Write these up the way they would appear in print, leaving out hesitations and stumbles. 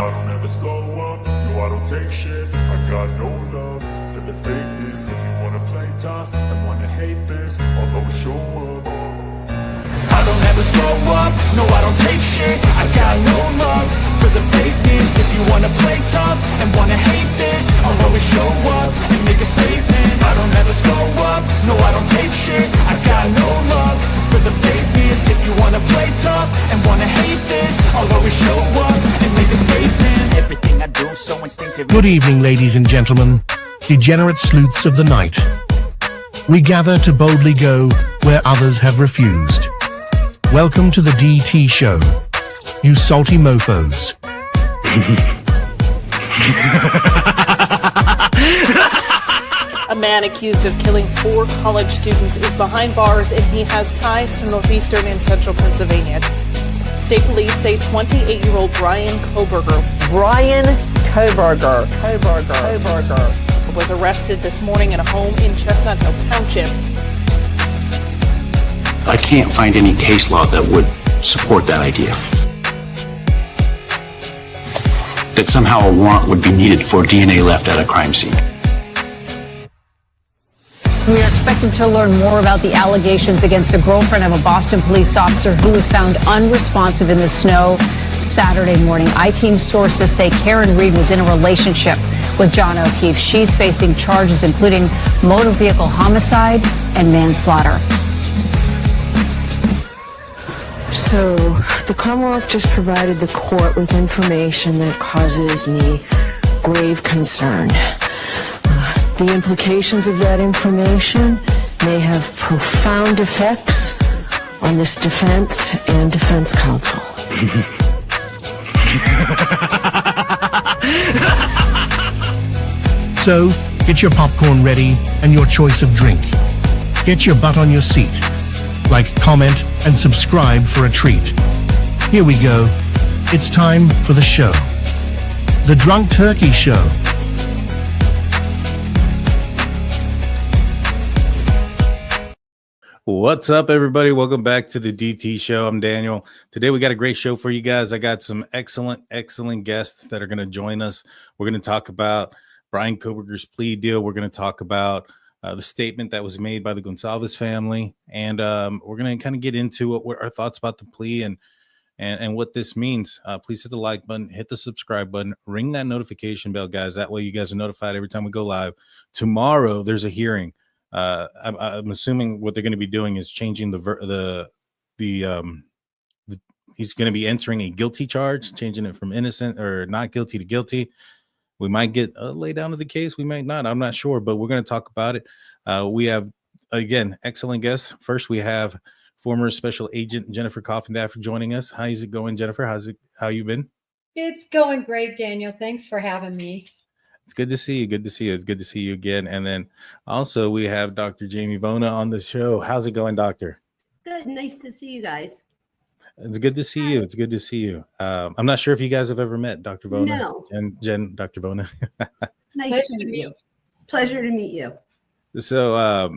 I don't ever slow up, no I don't take shit. I got no love for the fakeness. If you wanna play tough and wanna hate this, I'll always show up. I don't ever slow up, no I don't take shit. I got no love for the fakeness. If you wanna play tough and wanna hate this, I'll always show up and make a statement. I don't ever slow up, no I don't take shit. I got no love for the fakeness. If you wanna play tough and wanna hate this, I'll always show up and make a statement. Everything I do so instinctive. Good evening, ladies and gentlemen, degenerate sleuths of the night. We gather to boldly go where others have refused. Welcome to the DT show, you salty mofos. A man accused of killing 4 college students is behind bars and he has ties to northeastern and central Pennsylvania. State police say 28-year-old Bryan Kohberger was arrested this morning in a home in Chestnut Hill Township. I can't find any case law that would support that idea. That somehow a warrant would be needed for DNA left at a crime scene. We are expecting to learn more about the allegations against the girlfriend of a Boston police officer who was found unresponsive in the snow Saturday morning. I-Team sources say Karen Reed was in a relationship with John O'Keefe. She's facing charges including motor vehicle homicide and manslaughter. So, the Commonwealth just provided the court with information that causes me grave concern. The implications of that information may have profound effects on this defense and defense counsel. So, get your popcorn ready and your choice of drink. Get your butt on your seat. Like, comment, and subscribe for a treat. Here we go. It's time for the show. The Drunk Turkey Show. What's up, everybody? Welcome back to the DT show. I'm Daniel. Today we got a great show for you guys. I got some excellent guests that are going to join us. We're going to talk about Bryan Kohberger's plea deal. We're going to talk about the statement that was made by the Goncalves family, and we're going to kind of get into what our thoughts about the plea and what this means. Please hit the like button, hit the subscribe button, ring that notification bell, guys. That way you guys are notified every time we go live. Tomorrow there's a hearing. I'm assuming what they're going to be doing is changing he's going to be entering a guilty charge, changing it from innocent or not guilty to guilty. We might get a lay down of the case. We might not. I'm not sure, but we're going to talk about it. We have, again, excellent guests. First, we have former Special Agent Jennifer Coffindaffer joining us. How's it going, Jennifer? How you been? It's going great, Daniel. Thanks for having me. It's good to see you. Good to see you. It's good to see you again. And then also we have Dr. Jamie Vona on the show. How's it going, Doctor? Good. Nice to see you guys. It's good to see you. It's good to see you. I'm not sure if you guys have ever met Dr. Vona. No. Jen, Dr. Vona. Nice to meet you. Pleasure to meet you. So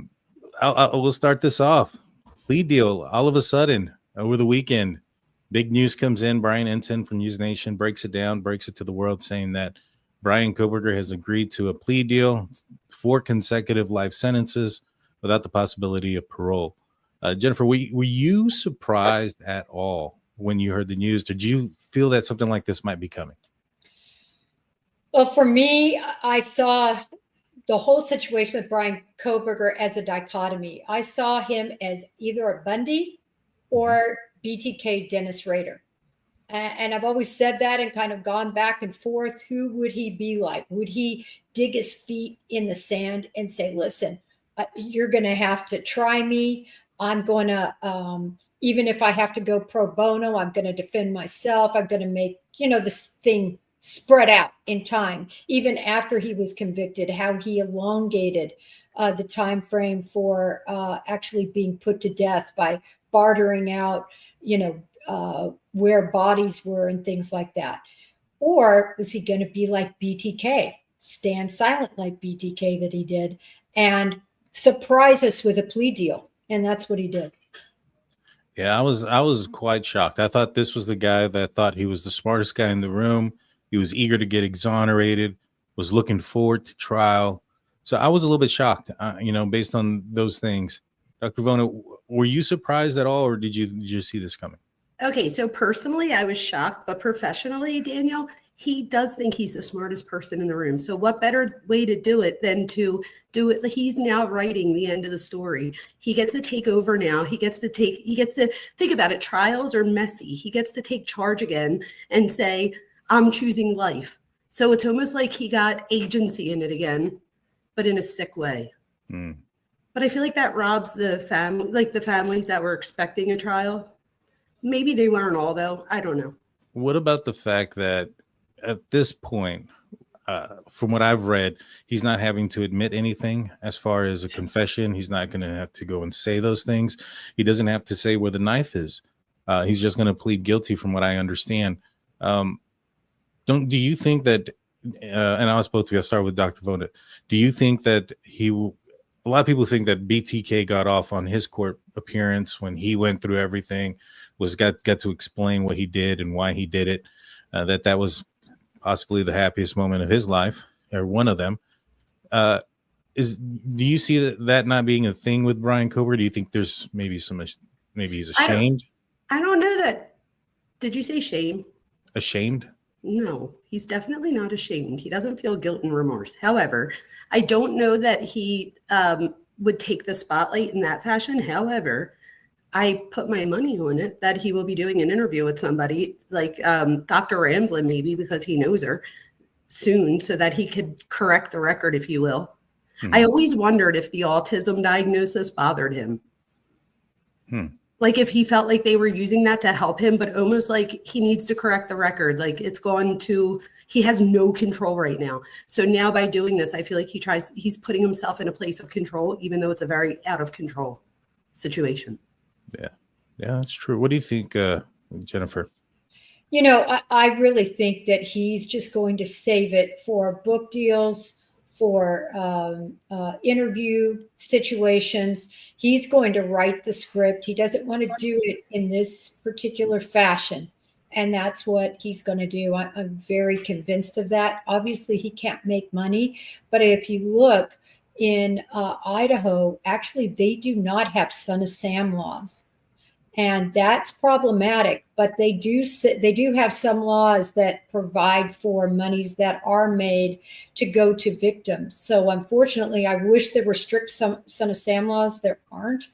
we'll start this off. Plea deal. All of a sudden, over the weekend, big news comes in. Brian Ensign from News Nation breaks it down, breaks it to the world, saying that Bryan Kohberger has agreed to a plea deal, 4 consecutive life sentences without the possibility of parole. Jennifer, were you surprised at all when you heard the news? Did you feel that something like this might be coming? Well, for me, I saw the whole situation with Bryan Kohberger as a dichotomy. I saw him as either a Bundy or BTK Dennis Rader. And I've always said that and kind of gone back and forth. Who would he be like? Would he dig his feet in the sand and say, listen, you're going to have to try me. I'm going to, even if I have to go pro bono, I'm going to defend myself. I'm going to make, this thing spread out in time. Even after he was convicted, how he elongated the time frame for actually being put to death by bartering out, where bodies were and things like that. Or was he going to be like BTK, stand silent like BTK that he did, and surprise us with a plea deal? And that's what he did. Yeah, I was quite shocked. I thought this was the guy that thought he was the smartest guy in the room. He was eager to get exonerated, was looking forward to trial. So I was a little bit shocked, based on those things. Dr. Vona, were you surprised at all, or did you see this coming? Okay, so personally, I was shocked, but professionally, Daniel, he does think he's the smartest person in the room. So what better way to do it than to do it? He's now writing the end of the story. He gets to take over now. He gets to think about it. Trials are messy. He gets to take charge again and say, I'm choosing life. So it's almost like he got agency in it again, but in a sick way. But I feel like that robs the family, like the families that were expecting a trial. Maybe they weren't all, though. I don't know. What about the fact that at this point, from what I've read, he's not having to admit anything as far as a confession. He's not going to have to go and say those things. He doesn't have to say where the knife is. He's just going to plead guilty, from what I understand. Do you think that, and I was supposed to start with Dr. Vona, do you think that a lot of people think that BTK got off on his court appearance when he went through everything, got to explain what he did and why he did it, that was possibly the happiest moment of his life, or one of them. Do you see that not being a thing with Bryan Kohberger? Do you think there's maybe he's ashamed? I don't know that. Did you say shame? Ashamed? No, he's definitely not ashamed. He doesn't feel guilt and remorse. However, I don't know that he would take the spotlight in that fashion. However, I put my money on it that he will be doing an interview with somebody like Dr. Ramsland, maybe, because he knows her soon, so that he could correct the record, if you will. I always wondered if the autism diagnosis bothered him. Like if he felt like they were using that to help him, but almost like he needs to correct the record. Like he has no control right now. So now by doing this, I feel like he's putting himself in a place of control, even though it's a very out of control situation. Yeah, that's true. What do you think, Jennifer? I really think that he's just going to save it for book deals, for interview situations. He's going to write the script. He doesn't want to do it in this particular fashion. And that's what he's going to do. I'm very convinced of that. Obviously, he can't make money. But if you look in Idaho, actually, they do not have son of Sam laws. And that's problematic, but they do have some laws that provide for monies that are made to go to victims. So unfortunately, I wish there were strict son of Sam laws. There aren't.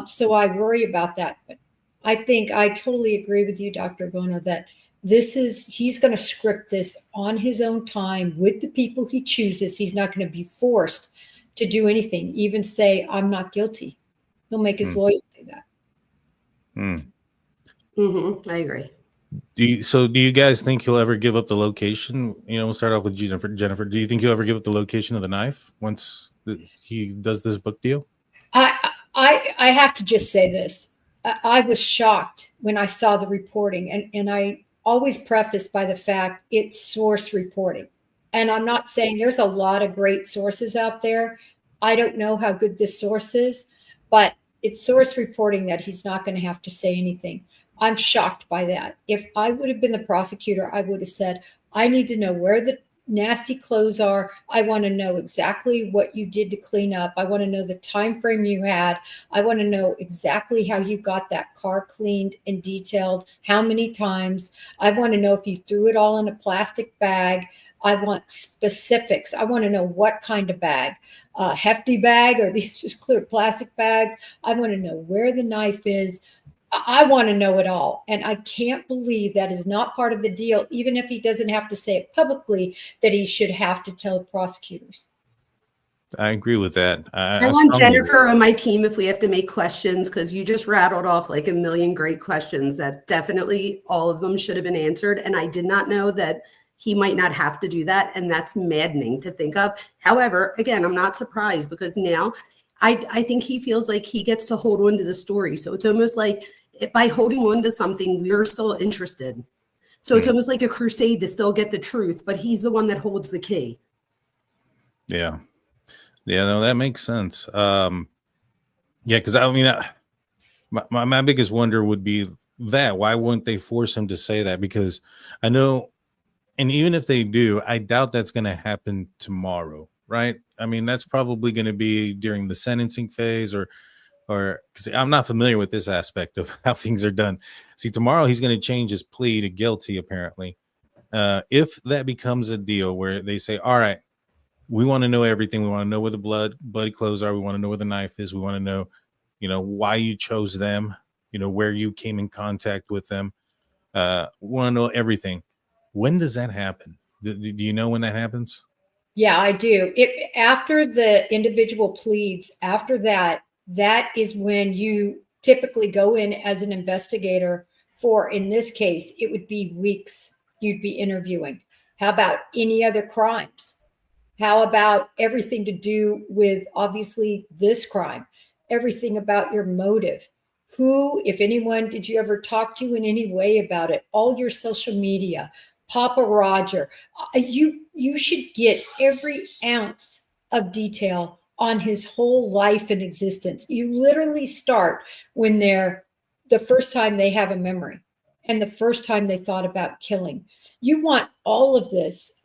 So I worry about that. But I think I totally agree with you, Dr. Vona, that he's going to script this on his own time with the people he chooses. He's not going to be forced to do anything, even say, I'm not guilty. He'll make his lawyer do that. I agree. Do you guys think he'll ever give up the location? We'll start off with Jennifer. Do you think he'll ever give up the location of the knife once he does this book deal? I have to just say this. I was shocked when I saw the reporting, and I always preface by the fact it's source reporting. And I'm not saying there's a lot of great sources out there. I don't know how good this source is, but it's source reporting that he's not going to have to say anything. I'm shocked by that. If I would have been the prosecutor, I would have said, I need to know where the nasty clothes are. I want to know exactly what you did to clean up. I want to know the time frame you had. I want to know exactly how you got that car cleaned and detailed, how many times. I want to know if you threw it all in a plastic bag. I want specifics. I want to know what kind of bag, hefty bag, or these just clear plastic bags. I want to know where the knife is. I want to know it all. And I can't believe that is not part of the deal, even if he doesn't have to say it publicly, that he should have to tell prosecutors. I agree with that. I want Jennifer on my team if we have to make questions, because you just rattled off like a million great questions that definitely all of them should have been answered. And I did not know that he might not have to do that. And that's maddening to think of. However, again, I'm not surprised, because now I think he feels like he gets to hold on to the story. So it's almost like by holding on to something, we're still interested. So it's almost like a crusade to still get the truth, but he's the one that holds the key. Yeah. No, that makes sense. Because I mean, my biggest wonder would be that why wouldn't they force him to say that? Because I know And even if they do, I doubt that's going to happen tomorrow, right? I mean, that's probably going to be during the sentencing phase, or because I'm not familiar with this aspect of how things are done. See, tomorrow he's going to change his plea to guilty, apparently. If that becomes a deal where they say, all right, we want to know everything. We want to know where the bloody clothes are. We want to know where the knife is. We want to know, why you chose them, where you came in contact with them. We want to know everything. When does that happen? Do you know when that happens? Yeah, I do. After the individual pleads, after that is when you typically go in as an investigator for, in this case, it would be weeks you'd be interviewing. How about any other crimes? How about everything to do with, obviously, this crime? Everything about your motive. Who, if anyone, did you ever talk to in any way about it? All your social media, Papa Roger. You should get every ounce of detail on his whole life and existence. You literally start when they're the first time they have a memory and the first time they thought about killing. You want all of this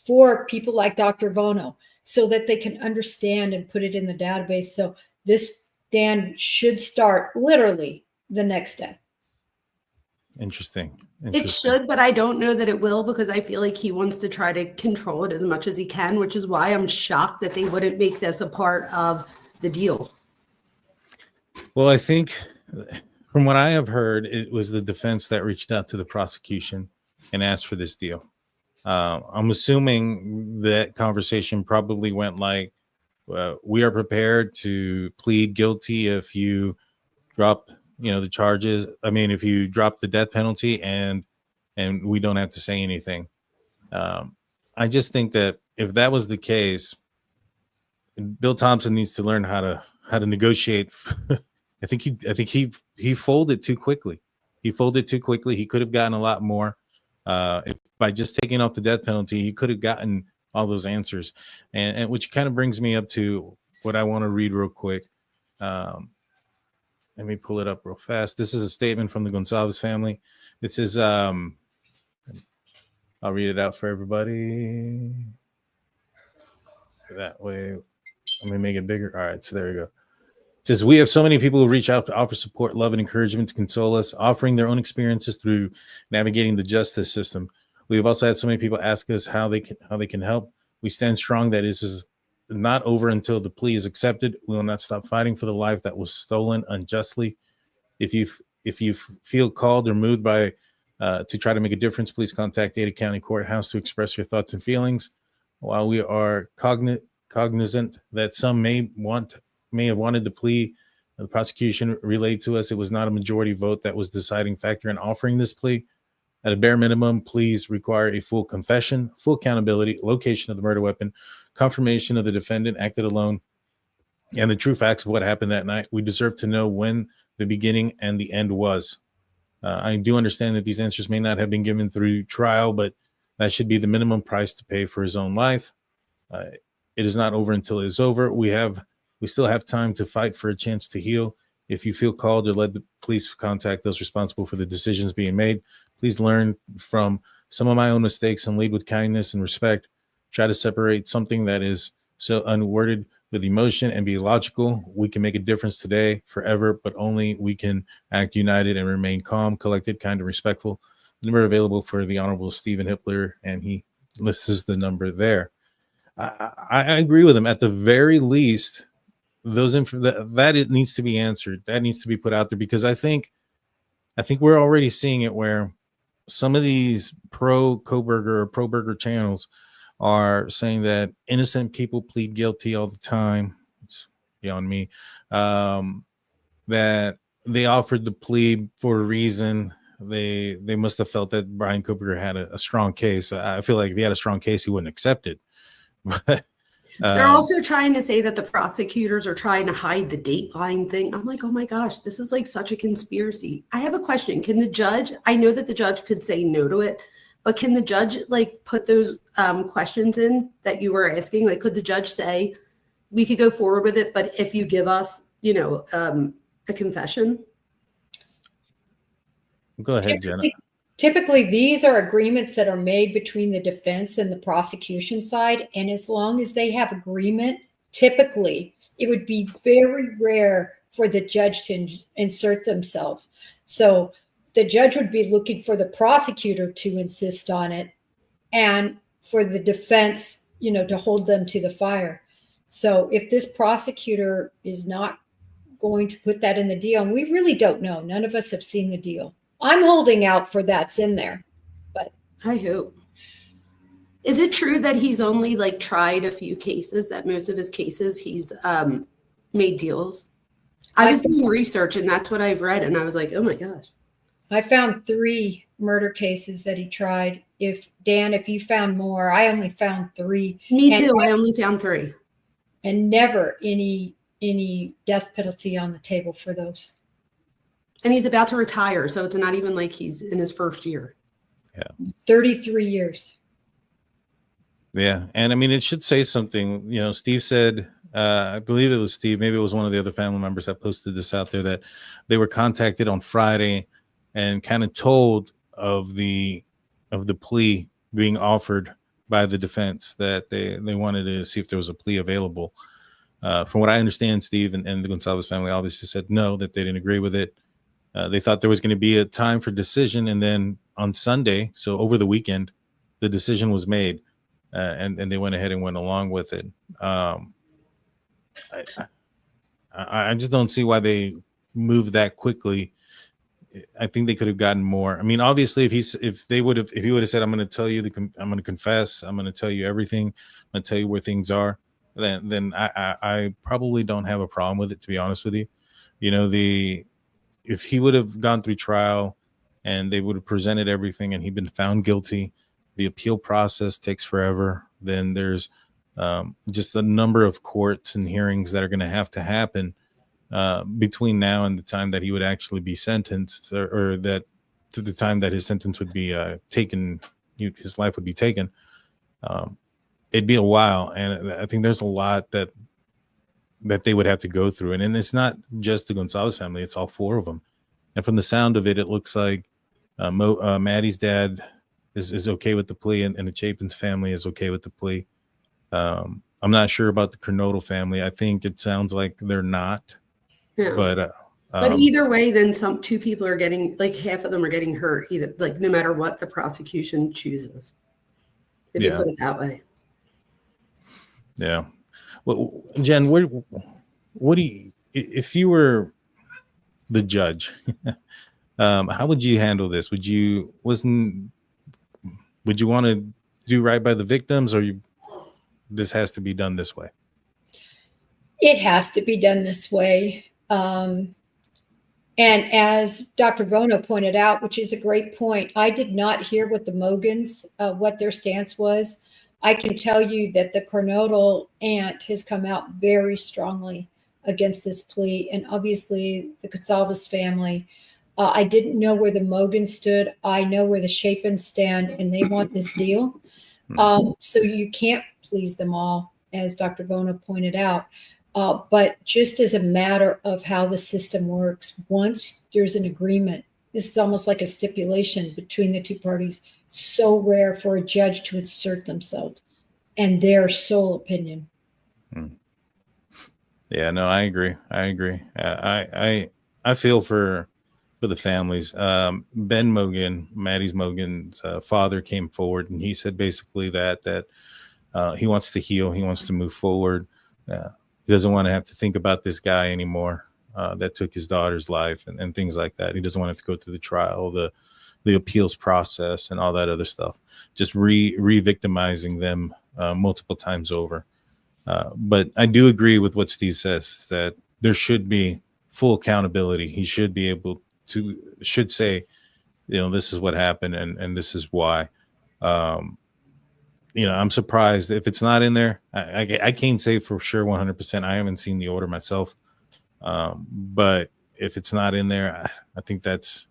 for people like Dr. Vona so that they can understand and put it in the database. So this, Dan, should start literally the next day. Interesting. It should, but I don't know that it will, because I feel like he wants to try to control it as much as he can, which is why I'm shocked that they wouldn't make this a part of the deal. Well, I think from what I have heard, it was the defense that reached out to the prosecution and asked for this deal. I'm assuming that conversation probably went like, we are prepared to plead guilty if you drop the charges. I mean, if you drop the death penalty and we don't have to say anything. I just think that if that was the case, Bill Thompson needs to learn how to negotiate. I think he folded too quickly. He could have gotten a lot more. If by just taking off the death penalty, he could have gotten all those answers. And which kind of brings me up to what I want to read real quick. Let me pull it up real fast. This is a statement from the Goncalves family. It says, I'll read it out for everybody. That way, let me make it bigger. All right, so there we go. It says, we have so many people who reach out to offer support, love, and encouragement to console us, offering their own experiences through navigating the justice system. We have also had so many people ask us how they can help. We stand strong that this is not over until the plea is accepted. We will not stop fighting for the life that was stolen unjustly. If you feel called or moved by to try to make a difference, please contact Ada County Courthouse to express your thoughts and feelings. While we are cognizant that some may have wanted the plea, the prosecution relayed to us it was not a majority vote that was the deciding factor in offering this plea. At a bare minimum, please require a full confession, full accountability, location of the murder weapon, confirmation of the defendant acted alone, and the true facts of what happened that night. We deserve to know when the beginning and the end was. I do understand that these answers may not have been given through trial, but that should be the minimum price to pay for his own life. It is not over until it is over. We still have time to fight for a chance to heal. If you feel called or let the police contact those responsible for the decisions being made, please learn from some of my own mistakes and lead with kindness and respect. Try to separate something that is so unworded with emotion and be logical. We can make a difference today, forever, but only we can act united and remain calm, collected, kind, and respectful. The number available for the Honorable Stephen Hippler, and he lists the number there. I agree with him. At the very least, that it needs to be answered. That needs to be put out there, because I think we're already seeing it where some of these pro Kohberger or Proberger channels are saying that innocent people plead guilty all the time. It's beyond me. That they offered the plea for a reason. They must have felt that Bryan Kohberger had a strong case. I feel like if he had a strong case, he wouldn't accept it. But they're also trying to say that the prosecutors are trying to hide the dateline thing. I'm like, oh my gosh, this is like such a conspiracy. I have a question. Can the judge, I know that the judge could say no to it, but can the judge like put those questions in that you were asking? Like, could the judge say, we could go forward with it, but if you give us, a confession? Go ahead, Jenna. Typically, these are agreements that are made between the defense and the prosecution side. And as long as they have agreement, typically it would be very rare for the judge to insert themselves. So the judge would be looking for the prosecutor to insist on it and for the defense, to hold them to the fire. So if this prosecutor is not going to put that in the deal, and we really don't know, none of us have seen the deal. I'm holding out for that's in there, but I hope. Is it true that he's only tried a few cases, that most of his cases he's made deals? I was doing research and that's what I've read. And I was like, oh my gosh. I found 3 murder cases that he tried. If you found more, I only found 3. Me too. I only found 3. And never any death penalty on the table for those. And he's about to retire, so it's not even like he's in his first year. Yeah. 33 years. Yeah. And I mean, it should say something. Steve said, I believe it was Steve, maybe it was one of the other family members that posted this out there, that they were contacted on Friday and kind of told of the plea being offered by the defense, that they wanted to see if there was a plea available. From what I understand, Steve and the Goncalves family obviously said no, that they didn't agree with it. They thought there was going to be a time for decision, and then on Sunday, so over the weekend, the decision was made, and they went ahead and went along with it. I just don't see why they moved that quickly. I think they could have gotten more. I mean, obviously, if he would have said, "I'm going to tell you, I'm going to confess, I'm going to tell you everything, I'm going to tell you where things are," then I probably don't have a problem with it, to be honest with you. If he would have gone through trial and they would have presented everything and he'd been found guilty, the appeal process takes forever. Then there's just a number of courts and hearings that are going to happen between now and the time that he would actually be sentenced, or that to the time that his sentence would be taken, his life would be taken. It'd be a while. And I think there's a lot that they would have to go through. And it's not just the Goncalves family, it's all 4 of them. And from the sound of it, it looks like Maddie's dad is okay with the plea, and the Chapin's family is okay with the plea. I'm not sure about the Kernodle family. I think it sounds like they're not. Yeah. But either way, then 2 people are getting, half of them are getting hurt, either no matter what the prosecution chooses. If you put it that way. Yeah. Well, Jen, what do you, if you were the judge, how would you handle this? Would you want to do right by the victims, or this has to be done this way? It has to be done this way. And as Dr. Vona pointed out, which is a great point, I did not hear what the Mogens, what their stance was. I can tell you that the Kernodle aunt has come out very strongly against this plea, and obviously the Goncalves family. I didn't know where the Mogen stood. I know where the Chapin stand, and they want this deal. So you can't please them all, as Dr. Vona pointed out. But just as a matter of how the system works, once there's an agreement, this is almost like a stipulation between the 2 parties. So rare for a judge to insert themselves and their sole opinion. Yeah, no, I agree. I feel for the families. Ben Mogen, Maddie's Mogen's father, came forward, and he said basically that he wants to heal, he wants to move forward. He doesn't want to have to think about this guy anymore that took his daughter's life and things like that. He doesn't want to have to go through the trial, the appeals process, and all that other stuff, just re-victimizing them multiple times over. But I do agree with what Steve says, that there should be full accountability. He should be able to, should say, this is what happened and this is why. I'm surprised if it's not in there. I can't say for sure 100%. I haven't seen the order myself. But if it's not in there, I think that sucks.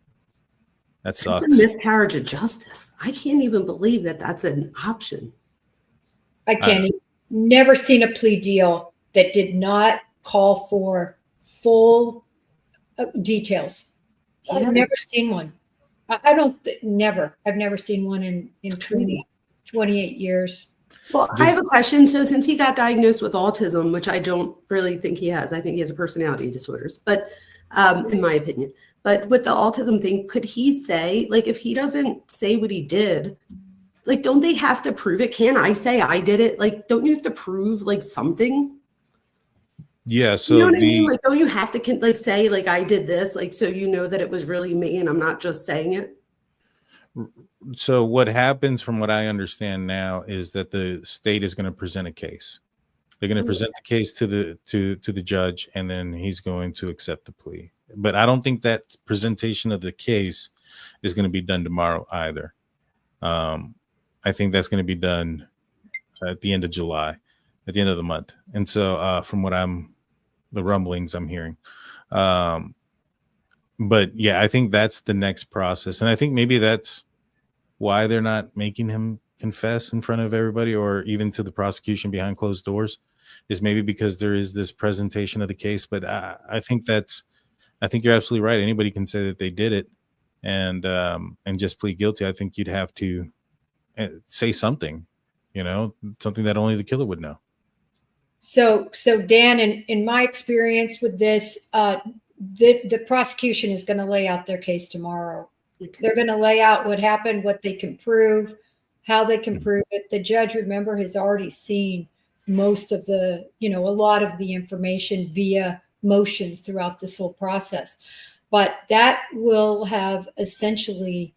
It's a miscarriage of justice. I can't even believe that that's an option. I can't. Never seen a plea deal that did not call for full details. Yes. I've never seen one. I don't, never. I've never seen one in 28 years. Well, I have a question. So since he got diagnosed with autism, which I don't really think he has, I think he has a personality disorders, but in my opinion, but with the autism thing, could he say, like, if he doesn't say what he did, like, don't they have to prove it? Can I say I did it? Like, don't you have to prove like something? Yeah. So you know what I mean? Like, don't you have to like say like I did this, like, so you know that it was really me and I'm not just saying it? So what happens, from what I understand now, is that the state is going to present a case. They're going to present the case to the judge, and then he's going to accept the plea. But I don't think that presentation of the case is going to be done tomorrow either. I think that's going to be done at the end of July, at the end of the month. And so from what the rumblings I'm hearing. But yeah, I think that's the next process. And I think maybe that's why they're not making him confess in front of everybody, or even to the prosecution behind closed doors, is maybe because there is this presentation of the case. But I think you're absolutely right. Anybody can say that they did it and just plead guilty. I think you'd have to say something, something that only the killer would know. So Dan, in my experience with this, the prosecution is going to lay out their case tomorrow. Okay. They're going to lay out what happened, what they can prove, how they can prove it. The judge, remember, has already seen most of a lot of the information via motions throughout this whole process. But that will have essentially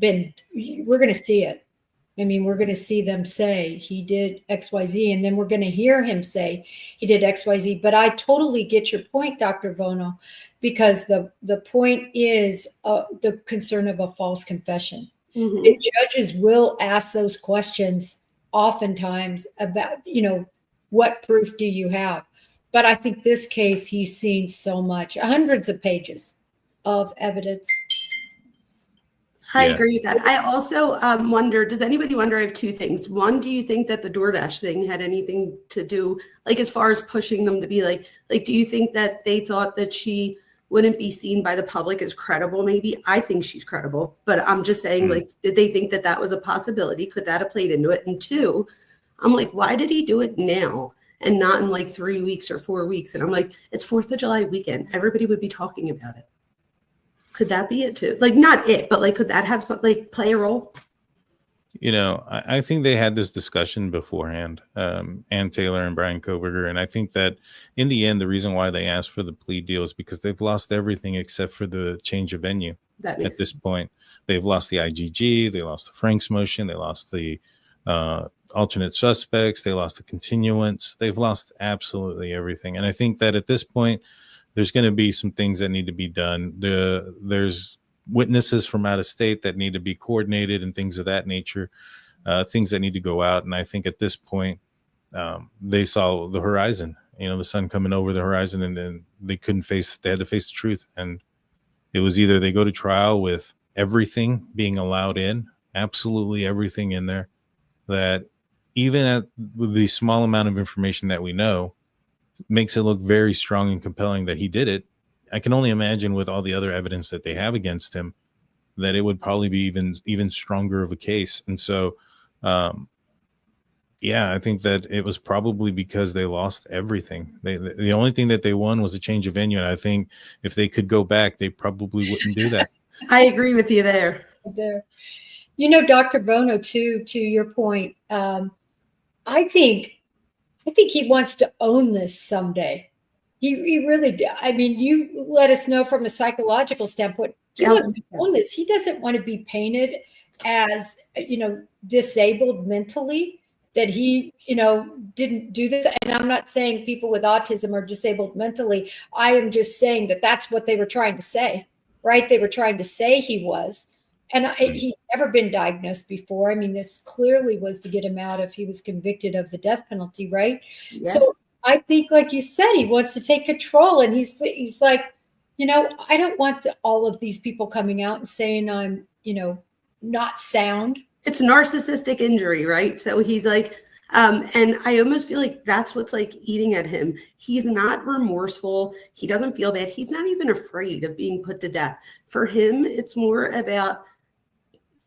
we're going to see it. I mean, we're going to see them say he did XYZ, and then we're going to hear him say he did XYZ. But I totally get your point, Dr. Vona, because the point is the concern of a false confession. Mm-hmm. The judges will ask those questions oftentimes about, what proof do you have? But I think this case, he's seen so much, hundreds of pages of evidence. I agree with that. I also wonder, does anybody wonder, I have two things. One, do you think that the DoorDash thing had anything to do, like, as far as pushing them to be like, do you think that they thought that she wouldn't be seen by the public as credible? Maybe. I think she's credible, but I'm just saying, like, did they think that that was a possibility? Could that have played into it? And two, I'm like, why did he do it now and not in like 3 weeks or 4 weeks? And I'm like, it's 4th of July weekend. Everybody would be talking about it. Could that be it too? Like, not it, but like, could that have something, like, play a role? I think they had this discussion beforehand, Ann Taylor and Bryan Kohberger. And I think that in the end, the reason why they asked for the plea deal is because they've lost everything except for the change of venue. At this point. They've lost the IGG, they lost the Franks motion, they lost the alternate suspects, they lost the continuance, they've lost absolutely everything. And I think that at this point, there's going to be some things that need to be done. There's witnesses from out of state that need to be coordinated and things of that nature, things that need to go out. And I think at this point, they saw the horizon, the sun coming over the horizon, and then they had to face the truth. And it was either they go to trial with everything being allowed in, absolutely everything in there, that even with the small amount of information that we know, makes it look very strong and compelling that he did it. I can only imagine with all the other evidence that they have against him, that it would probably be even stronger of a case. And so, I think that it was probably because they lost everything. The only thing that they won was a change of venue. And I think if they could go back, they probably wouldn't do that. I agree with you there. Dr. Vona, too, to your point, I think he wants to own this someday. He really, I mean, you let us know from a psychological standpoint, he wants to own this. He doesn't want to be painted as, disabled mentally, that he, didn't do this. And I'm not saying people with autism are disabled mentally. I am just saying that that's what they were trying to say, right? They were trying to say he was. And he'd never been diagnosed before. I mean, this clearly was to get him out if he was convicted of the death penalty, right? Yeah. So I think, like you said, he wants to take control. And he's like, I don't want all of these people coming out and saying I'm, not sound. It's narcissistic injury, right? So he's like, and I almost feel like that's what's like eating at him. He's not remorseful. He doesn't feel bad. He's not even afraid of being put to death. For him, it's more about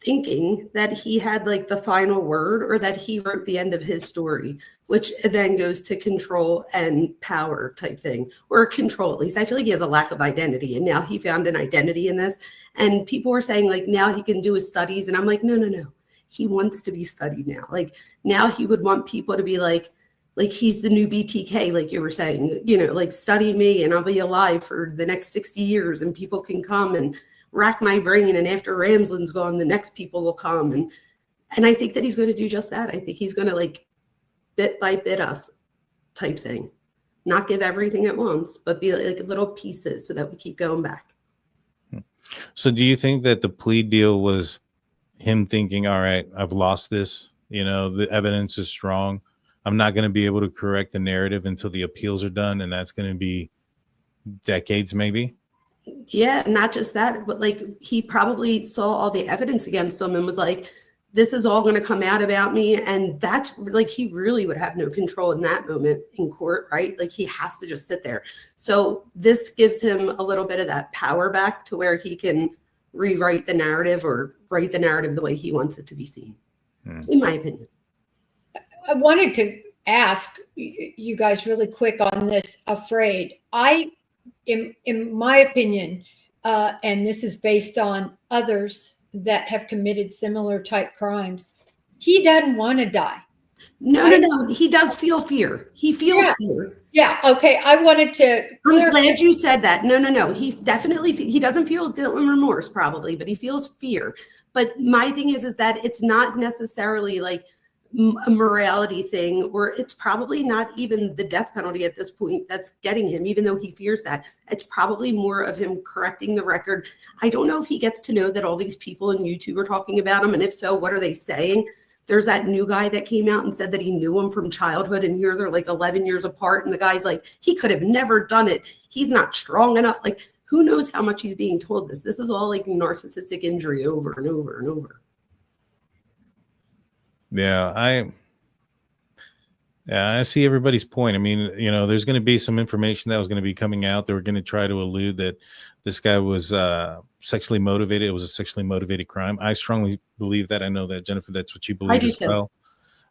thinking that he had like the final word or that he wrote the end of his story, which then goes to control and power type thing, or control. At least I feel like he has a lack of identity, and now he found an identity in this. And people were saying like now he can do his studies, and I'm like, no. He wants to be studied now. Like now he would want people to be like he's the new BTK, like you were saying, like study me and I'll be alive for the next 60 years and people can come and rack my brain. And after Ramslin's gone, the next people will come. And I think that he's going to do just that. I think he's going to like bit by bit us type thing, not give everything at once, but be like little pieces so that we keep going back. So do you think that the plea deal was him thinking, all right, I've lost this, the evidence is strong, I'm not going to be able to correct the narrative until the appeals are done, and that's going to be decades maybe? Yeah, not just that, but like he probably saw all the evidence against him and was like, this is all going to come out about me. And that's like, he really would have no control in that moment in court, right? Like he has to just sit there. So this gives him a little bit of that power back to where he can rewrite the narrative or write the narrative the way he wants it to be seen, in my opinion. I wanted to ask you guys really quick on this afraid. In my opinion, and this is based on others that have committed similar type crimes, he doesn't want to die. No. He does feel fear. He feels fear. Yeah. Okay. I wanted to. I'm glad you said that. No. He definitely, he doesn't feel guilt and remorse probably, but he feels fear. But my thing is that it's not necessarily like a morality thing, or it's probably not even the death penalty at this point that's getting him, even though he fears that. It's probably more of him correcting the record. I don't know if he gets to know that all these people in YouTube are talking about him, and if so, what are they saying? There's that new guy that came out and said that he knew him from childhood, and here they're like 11 years apart, and the guy's like, he could have never done it. He's not strong enough. Like, who knows how much he's being told this? This is all like narcissistic injury over and over and over. Yeah, I see everybody's point. I mean, there's going to be some information that was going to be coming out. They were going to try to allude that this guy was sexually motivated. It was a sexually motivated crime. I strongly believe that. I know that, Jennifer, that's what you believe as well,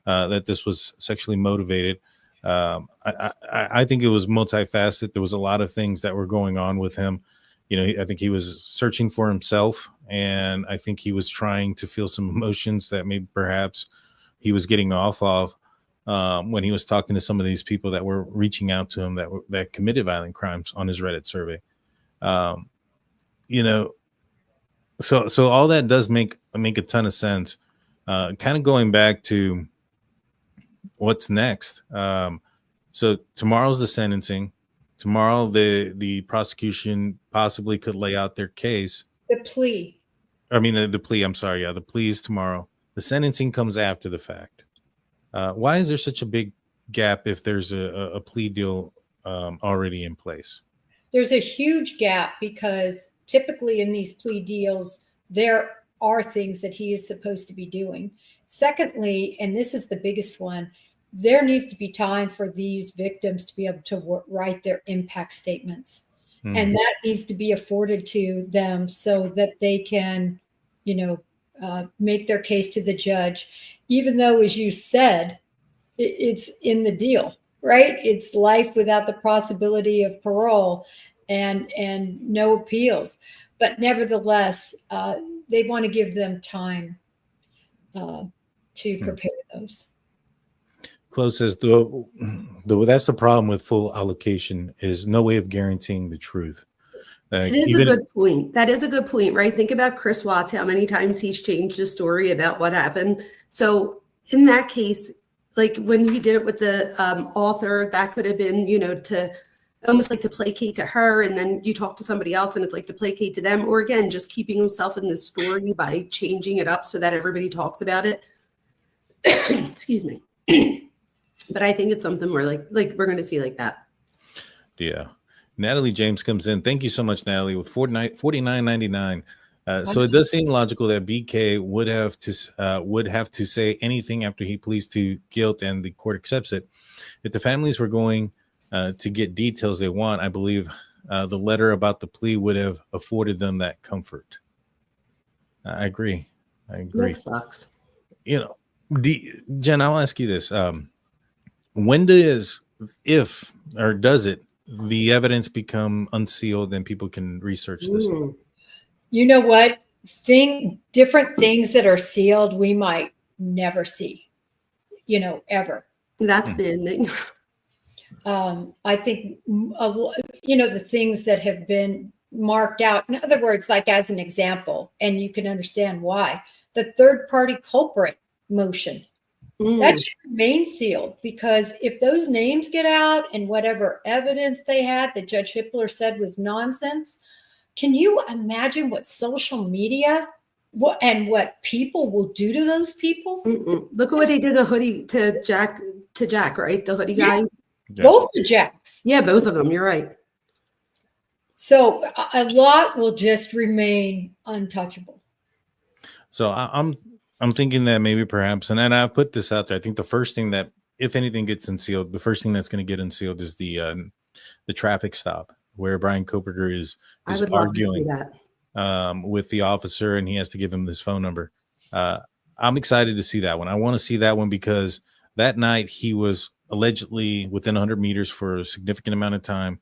that this was sexually motivated. I think it was multifaceted. There was a lot of things that were going on with him. I think he was searching for himself, and I think he was trying to feel some emotions that maybe perhaps he was getting off of when he was talking to some of these people that were reaching out to him that committed violent crimes on his Reddit survey. So all that does make a ton of sense. Kind of going back to what's next. So tomorrow's the sentencing. Tomorrow, the prosecution possibly could lay out their case. The plea. I mean, the plea. I'm sorry. Yeah, the plea is tomorrow. The sentencing comes after the fact. Why is there such a big gap if there's a plea deal already in place? There's a huge gap because typically in these plea deals, there are things that he is supposed to be doing. Secondly, and this is the biggest one, there needs to be time for these victims to be able to write their impact statements. And that needs to be afforded to them so that they can, make their case to the judge, even though, as you said, it's in the deal, right? It's life without the possibility of parole and no appeals. But nevertheless, they want to give them time to prepare those. Close says that's the problem with full allocation is no way of guaranteeing the truth. It is a good point. That is a good point, right? Think about Chris Watts, how many times he's changed the story about what happened. So in that case, like when he did it with the author, that could have been, to almost like to placate to her. And then you talk to somebody else and it's like to placate to them. Or again, just keeping himself in the story by changing it up so that everybody talks about it. Excuse me. But I think it's something where like we're going to see like that. Yeah. Natalie James comes in. Thank you so much, Natalie, with $49.99. So it does seem logical that BK would have to say anything after he pleads to guilt and the court accepts it. If the families were going to get details they want, I believe the letter about the plea would have afforded them that comfort. I agree. I agree. That sucks. You know, Jen, I'll ask you this. When does, if, or does it, the evidence become unsealed and people can research this? You know what? Different things that are sealed, we might never see, ever. That's been. I think, the things that have been marked out, in other words, like as an example, and you can understand why, the third party culprit motion, that should remain sealed, because if those names get out and whatever evidence they had that Judge Hippler said was nonsense, can you imagine what social media and what people will do to those people? Look at what they did to hoodie to Jack, right? The hoodie guy. Yeah. Both the Jacks. Yeah, both of them. You're right. So a lot will just remain untouchable. So I'm thinking that maybe perhaps, and I've put this out there. I think the first thing that, if anything gets unsealed, the first thing that's going to get unsealed is the traffic stop where Bryan Kohberger is arguing with the officer, and he has to give him this phone number. I'm excited to see that one. I want to see that one because that night he was allegedly within 100 meters for a significant amount of time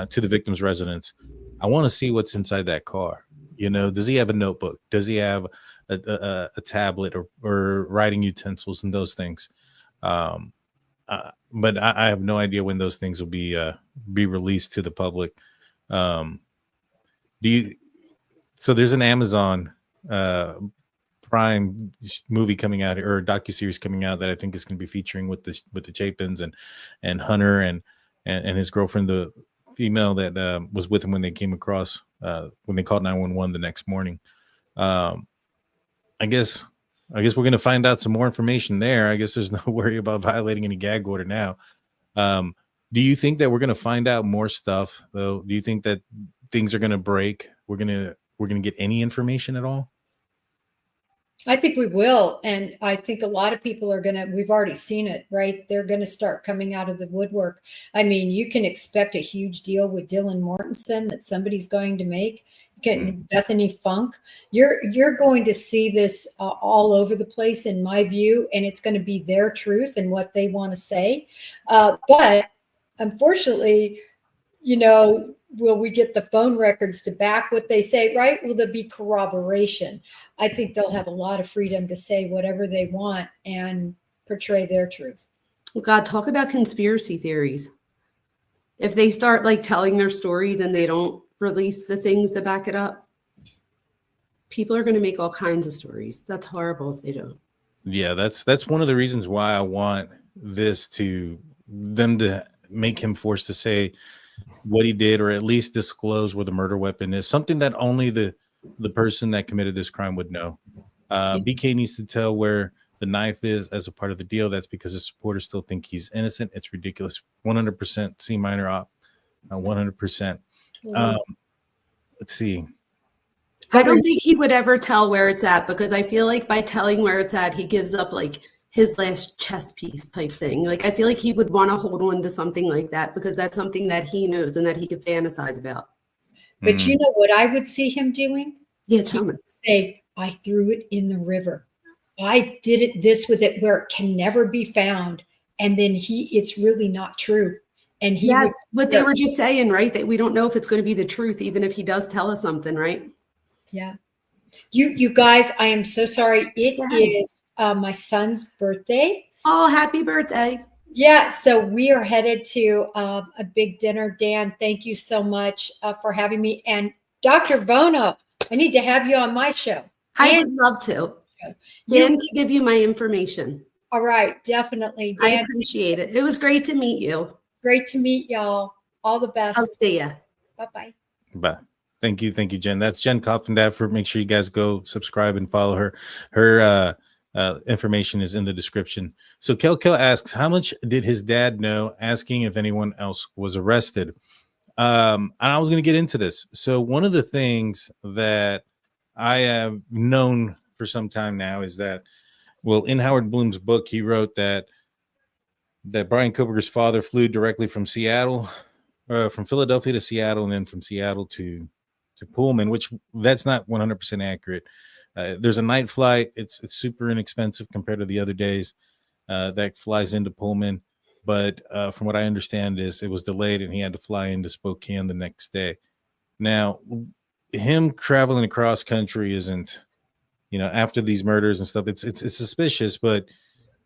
to the victim's residence. I want to see what's inside that car. Does he have a notebook? Does he have a tablet or writing utensils and those things? But I have no idea when those things will be released to the public. So there's an Amazon Prime movie coming out, or docuseries coming out, that I think is going to be featuring with the Chapins and Hunter and his girlfriend, the female that was with him when they came across when they called 911 the next morning. I guess we're going to find out some more information there. I guess there's no worry about violating any gag order now. Do you think that we're going to find out more stuff though? Do you think that things are going to break? We're going to get any information at all? I think we will. And I think a lot of people are we've already seen it, right? They're going to start coming out of the woodwork. I mean, you can expect a huge deal with Dylan Mortenson that somebody's going to make. Bethany Funke. You're going to see this all over the place, in my view, and it's going to be their truth and what they want to say. But unfortunately, will we get the phone records to back what they say, right? Will there be corroboration? I think they'll have a lot of freedom to say whatever they want and portray their truth. God, talk about conspiracy theories. If they start telling their stories and they don't release the things to back it up, people are going to make all kinds of stories. That's horrible if they don't. Yeah, that's one of the reasons why I want them to make him forced to say what he did, or at least disclose where the murder weapon is, something that only the person that committed this crime would know. BK needs to tell where the knife is as a part of the deal. That's because his supporters still think he's innocent. It's ridiculous. 100% C minor op. 100%. Let's see. I don't think he would ever tell where it's at, because I feel like by telling where it's at, he gives up his last chess piece type thing. I feel like he would want to hold on to something like that, because that's something that he knows and that he could fantasize about. But you know what I would see him doing? Yeah, tell me. Say, I threw it in the river. I did this with it where it can never be found. And then it's really not true. And what they were just saying, right? That we don't know if it's going to be the truth, even if he does tell us something, right? Yeah. You guys, I am so sorry. It is my son's birthday. Oh, happy birthday. Yeah. So we are headed to a big dinner. Dan, thank you so much for having me. And Dr. Vona, I need to have you on my show. I would love to. Dan can give you my information. All right. Definitely. Dan, I appreciate it. It was great to meet you. Great to meet y'all. All the best. I'll see ya. Bye-bye. Bye. Thank you, Jen. That's Jen Coffindaffer. Make sure you guys go subscribe and follow her. Her information is in the description. So Kel asks, how much did his dad know? Asking if anyone else was arrested. And I was going to get into this. So one of the things that I have known for some time now is that, well, in Howard Bloom's book, he wrote that Bryan Kohberger's father flew directly from Seattle, from Philadelphia to Seattle, and then from Seattle to Pullman, which that's not 100% accurate. There's a night flight. It's super inexpensive compared to the other days that flies into Pullman. But from what I understand is it was delayed and he had to fly into Spokane the next day. Now, him traveling across country isn't, after these murders and stuff, it's suspicious. But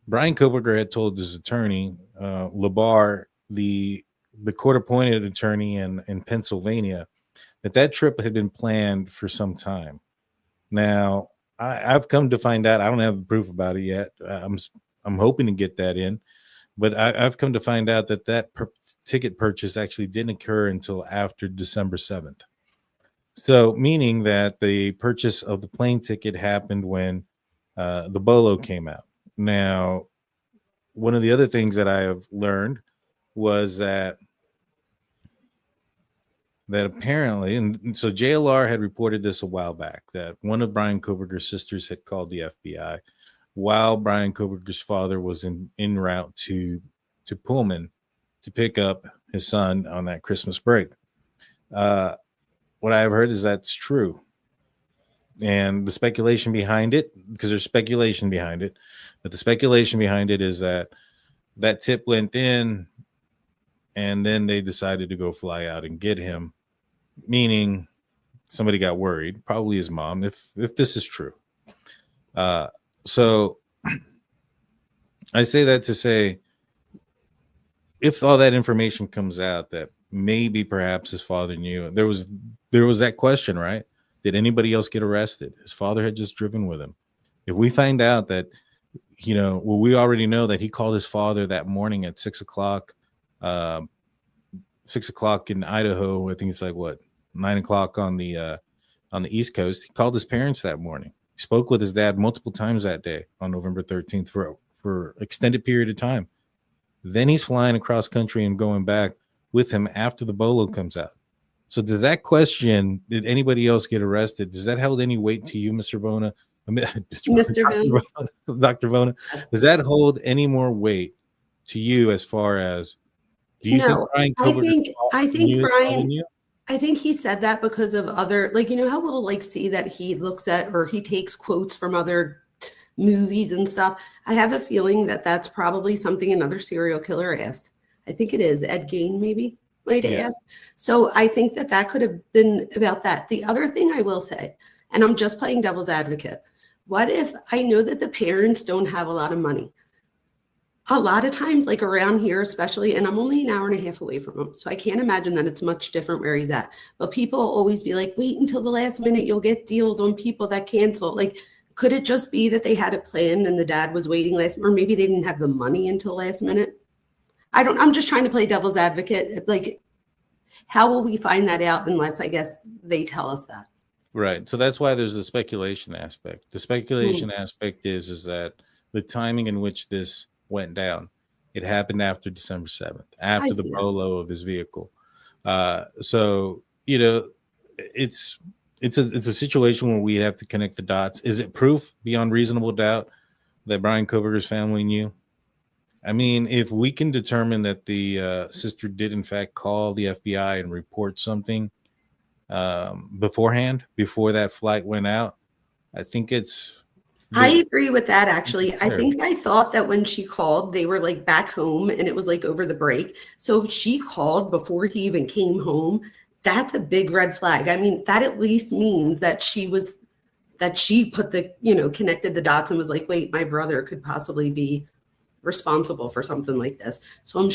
Bryan Kohberger had told his attorney, LeBar, the court-appointed attorney in Pennsylvania, that trip had been planned for some time. Now, I've come to find out, I don't have the proof about it yet. I'm hoping to get that in, but I've come to find out that ticket purchase actually didn't occur until after December 7th. So, meaning that the purchase of the plane ticket happened when the Bolo came out. Now, one of the other things that I have learned was that apparently, and so JLR had reported this a while back, that one of Bryan Kohberger's sisters had called the FBI while Bryan Kohberger's father was en route to Pullman to pick up his son on that Christmas break. What I've heard is that's true. And the speculation behind it, because there's speculation behind it, but the speculation behind it is that tip went in and then they decided to go fly out and get him, meaning somebody got worried, probably his mom, if this is true. So I say that to say, if all that information comes out that maybe perhaps his father knew, there was that question, right? Did anybody else get arrested? His father had just driven with him. If we find out that, we already know that he called his father that morning at 6 o'clock, 6 o'clock in Idaho. I think it's like 9 o'clock on the East Coast. He called his parents that morning. He spoke with his dad multiple times that day on November 13th for extended period of time. Then he's flying across country and going back with him after the Bolo comes out. So to that question, did anybody else get arrested? Does that hold any weight to you, Mr. Vona? Mr. Vona. Dr. Vona, does that hold any more weight to you as far as, do you think Bryan Kohberger I think Bryan, I think he said that because of other, how we'll see that he looks at or he takes quotes from other movies and stuff. I have a feeling that that's probably something another serial killer asked. I think it is Ed Gein, maybe might have asked. So I think that could have been about that. The other thing I will say, and I'm just playing devil's advocate, what if I know that the parents don't have a lot of money? A lot of times, around here especially, and I'm only an hour and a half away from him, so I can't imagine that it's much different where he's at. But people always be like, wait until the last minute, you'll get deals on people that cancel. Could it just be that they had it planned and the dad was waiting or maybe they didn't have the money until last minute? I'm just trying to play devil's advocate. How will we find that out unless, I guess, they tell us that? Right. So that's why there's a speculation aspect. The speculation aspect is that the timing in which this went down, it happened after December 7th, after the Bolo of his vehicle. So, it's a situation where we have to connect the dots. Is it proof beyond reasonable doubt that Bryan Kohberger's family knew? I mean, if we can determine that the sister did in fact call the FBI and report something beforehand, before that flight went out, I think I agree with that, actually. I thought that when she called, they were back home and it was over the break. So if she called before he even came home, that's a big red flag. I mean, that at least means that she put the, connected the dots and was like, wait, my brother could possibly be responsible for something like this. So I'm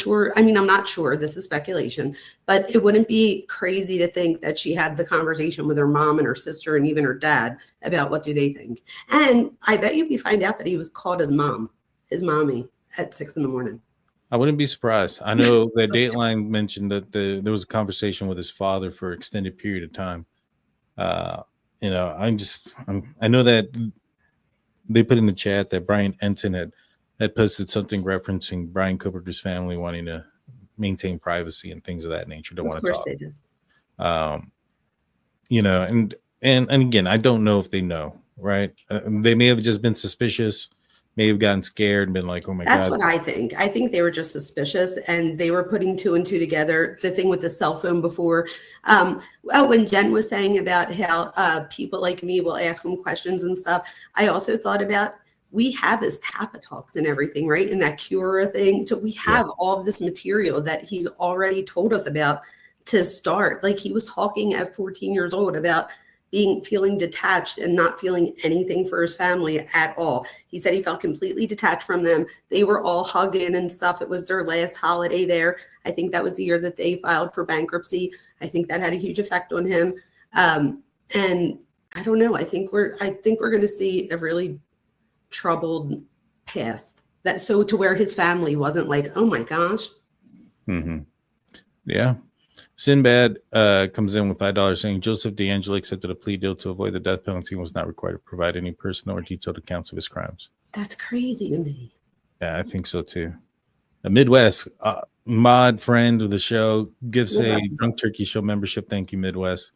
not sure, this is speculation, but it wouldn't be crazy to think that she had the conversation with her mom and her sister and even her dad about what do they think. And I bet we find out that he was called his mommy at 6 a.m. I wouldn't be surprised. I know that Dateline mentioned that there was a conversation with his father for an extended period of time. I know that they put in the chat that Brian Enton had posted something referencing Bryan Kohberger's family wanting to maintain privacy and things of that nature. Don't want to talk. They do. And again, I don't know if they know, right? They may have just been suspicious. may have gotten scared and been like, oh my That's God. what I think. I think they were just suspicious and they were putting two and two together. The thing with the cell phone before. When Jen was saying about how people like me will ask him questions and stuff, I also thought about we have his Tappa Talks and everything, right? And that Cura thing. So we have all of this material that he's already told us about to start. Like he was talking at 14 years old about feeling detached and not feeling anything for his family at all. He said he felt completely detached from them. They were all hugging and stuff. It was their last holiday there. I think that was the year that they filed for bankruptcy. I think that had a huge effect on him. And I don't know. I think we're going to see a really troubled past. That so to where his family wasn't like, oh my gosh. Mm-hmm. Yeah. Sinbad comes in with $5 saying Joseph DeAngelo accepted a plea deal to avoid the death penalty and was not required to provide any personal or detailed accounts of his crimes. That's crazy to me. Yeah, I think so too. A Midwest mod friend of the show gives a Drunk Turkey Show membership. Thank you, Midwest.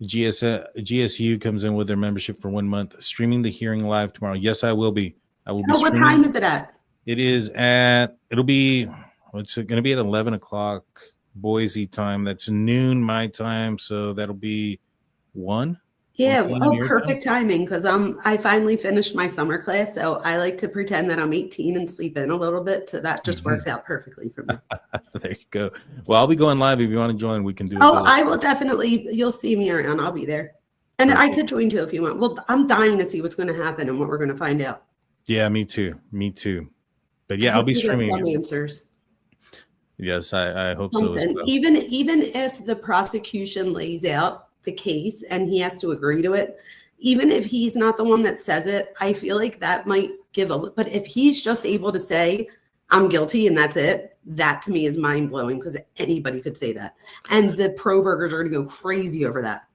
GSU comes in with their membership for 1 month, streaming the hearing live tomorrow. Yes, I will be. I will be. What time is it at? It's going to be at 11 o'clock Boise time. That's noon my time. So that'll be 1. Yeah. Perfect timing. Cause I finally finished my summer class. So I like to pretend that I'm 18 and sleep in a little bit. So that just works out perfectly for me. There you go. Well, I'll be going live. If you want to join, we can do it. I will definitely. You'll see me around. I'll be there. And I could join too if you want. Well, I'm dying to see what's going to happen and what we're going to find out. Yeah, me too. But yeah, I'll be streaming some answers. Yes, I hope so as well. Even if the prosecution lays out the case and he has to agree to it, even if he's not the one that says it, I feel like that might but if he's just able to say, I'm guilty and that's it, that to me is mind blowing because anybody could say that. And the Probergers are going to go crazy over that.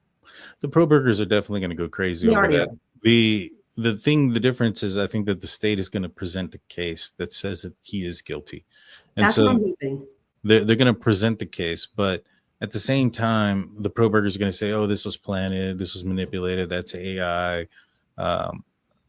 The Probergers are definitely going to go crazy over that. The difference is I think that the state is going to present a case that says that he is guilty. And that's what I'm hoping. They're going to present the case, but at the same time, the Probergers are going to say, oh, this was planted, this was manipulated, that's AI.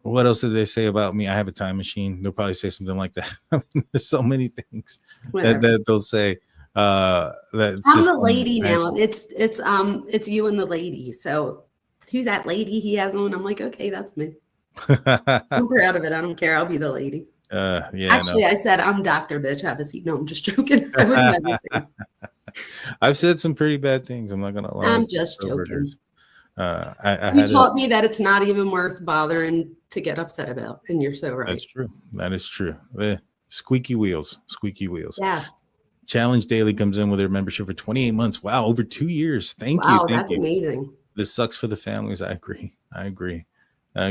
What else did they say about me? I have a time machine. They'll probably say something like that. I mean, there's so many things that they'll say. I'm the lady now. It's you and the lady. So who's that lady he has on? I'm like, okay, that's me. I'm proud of it. I don't care. I'll be the lady. Actually, I said I'm Dr. Bitch. Have a seat. No, I'm just joking. I wouldn't have a seat. I've said some pretty bad things. I'm not gonna lie. I'm just joking. You taught me that it's not even worth bothering to get upset about, and you're so right. That's true. That is true. Squeaky wheels. Yes. Challenge Daily comes in with their membership for 28 months. Wow, over 2 years. Thank you. Wow, that's amazing. This sucks for the families. I agree.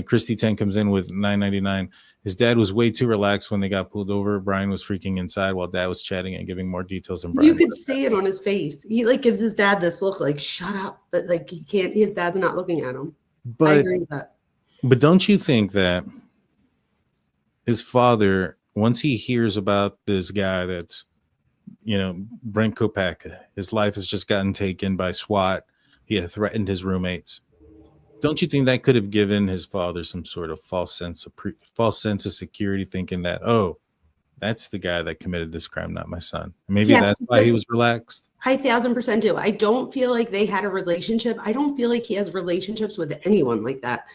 Christy 10 comes in with $9.99. His dad was way too relaxed when they got pulled over. Brian was freaking inside while dad was chatting and giving more details than Brian. You could see it on his face. He gives his dad this look like, shut up. But he can't, his dad's not looking at him. I agree with that. But don't you think that his father, once he hears about this guy that's, Brent Kopaka, his life has just gotten taken by SWAT. He had threatened his roommates. Don't you think that could have given his father some sort of false sense of security, thinking that, oh, that's the guy that committed this crime, not my son? Maybe that's why he was relaxed. I 1,000% do. I don't feel like they had a relationship. I don't feel like he has relationships with anyone like that.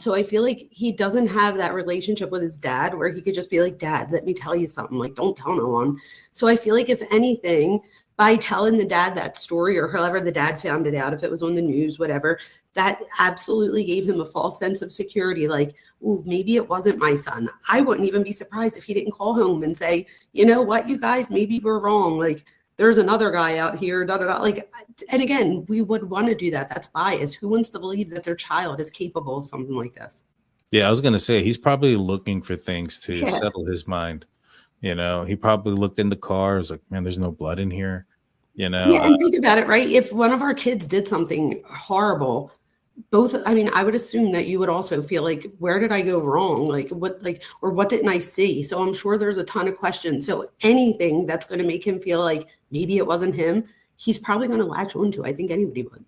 So I feel like he doesn't have that relationship with his dad where he could just be like, Dad, let me tell you something. Like, don't tell no one. So I feel like if anything, by telling the dad that story, or however the dad found it out, if it was on the news, whatever, that absolutely gave him a false sense of security. Like, oh, maybe it wasn't my son. I wouldn't even be surprised if he didn't call home and say, you know what, you guys, maybe we're wrong. Like, there's another guy out here, da, da, da. Like, and again, we would want to do that. That's bias. Who wants to believe that their child is capable of something like this? Yeah, I was going to say, he's probably looking for things to settle his mind. He probably looked in the car. Was like, man, there's no blood in here. Yeah, and think about it, right? If one of our kids did something horrible, I would assume that you would also feel like, where did I go wrong? Or what didn't I see? So I'm sure there's a ton of questions. So anything that's going to make him feel like maybe it wasn't him, he's probably going to latch onto. I think anybody would.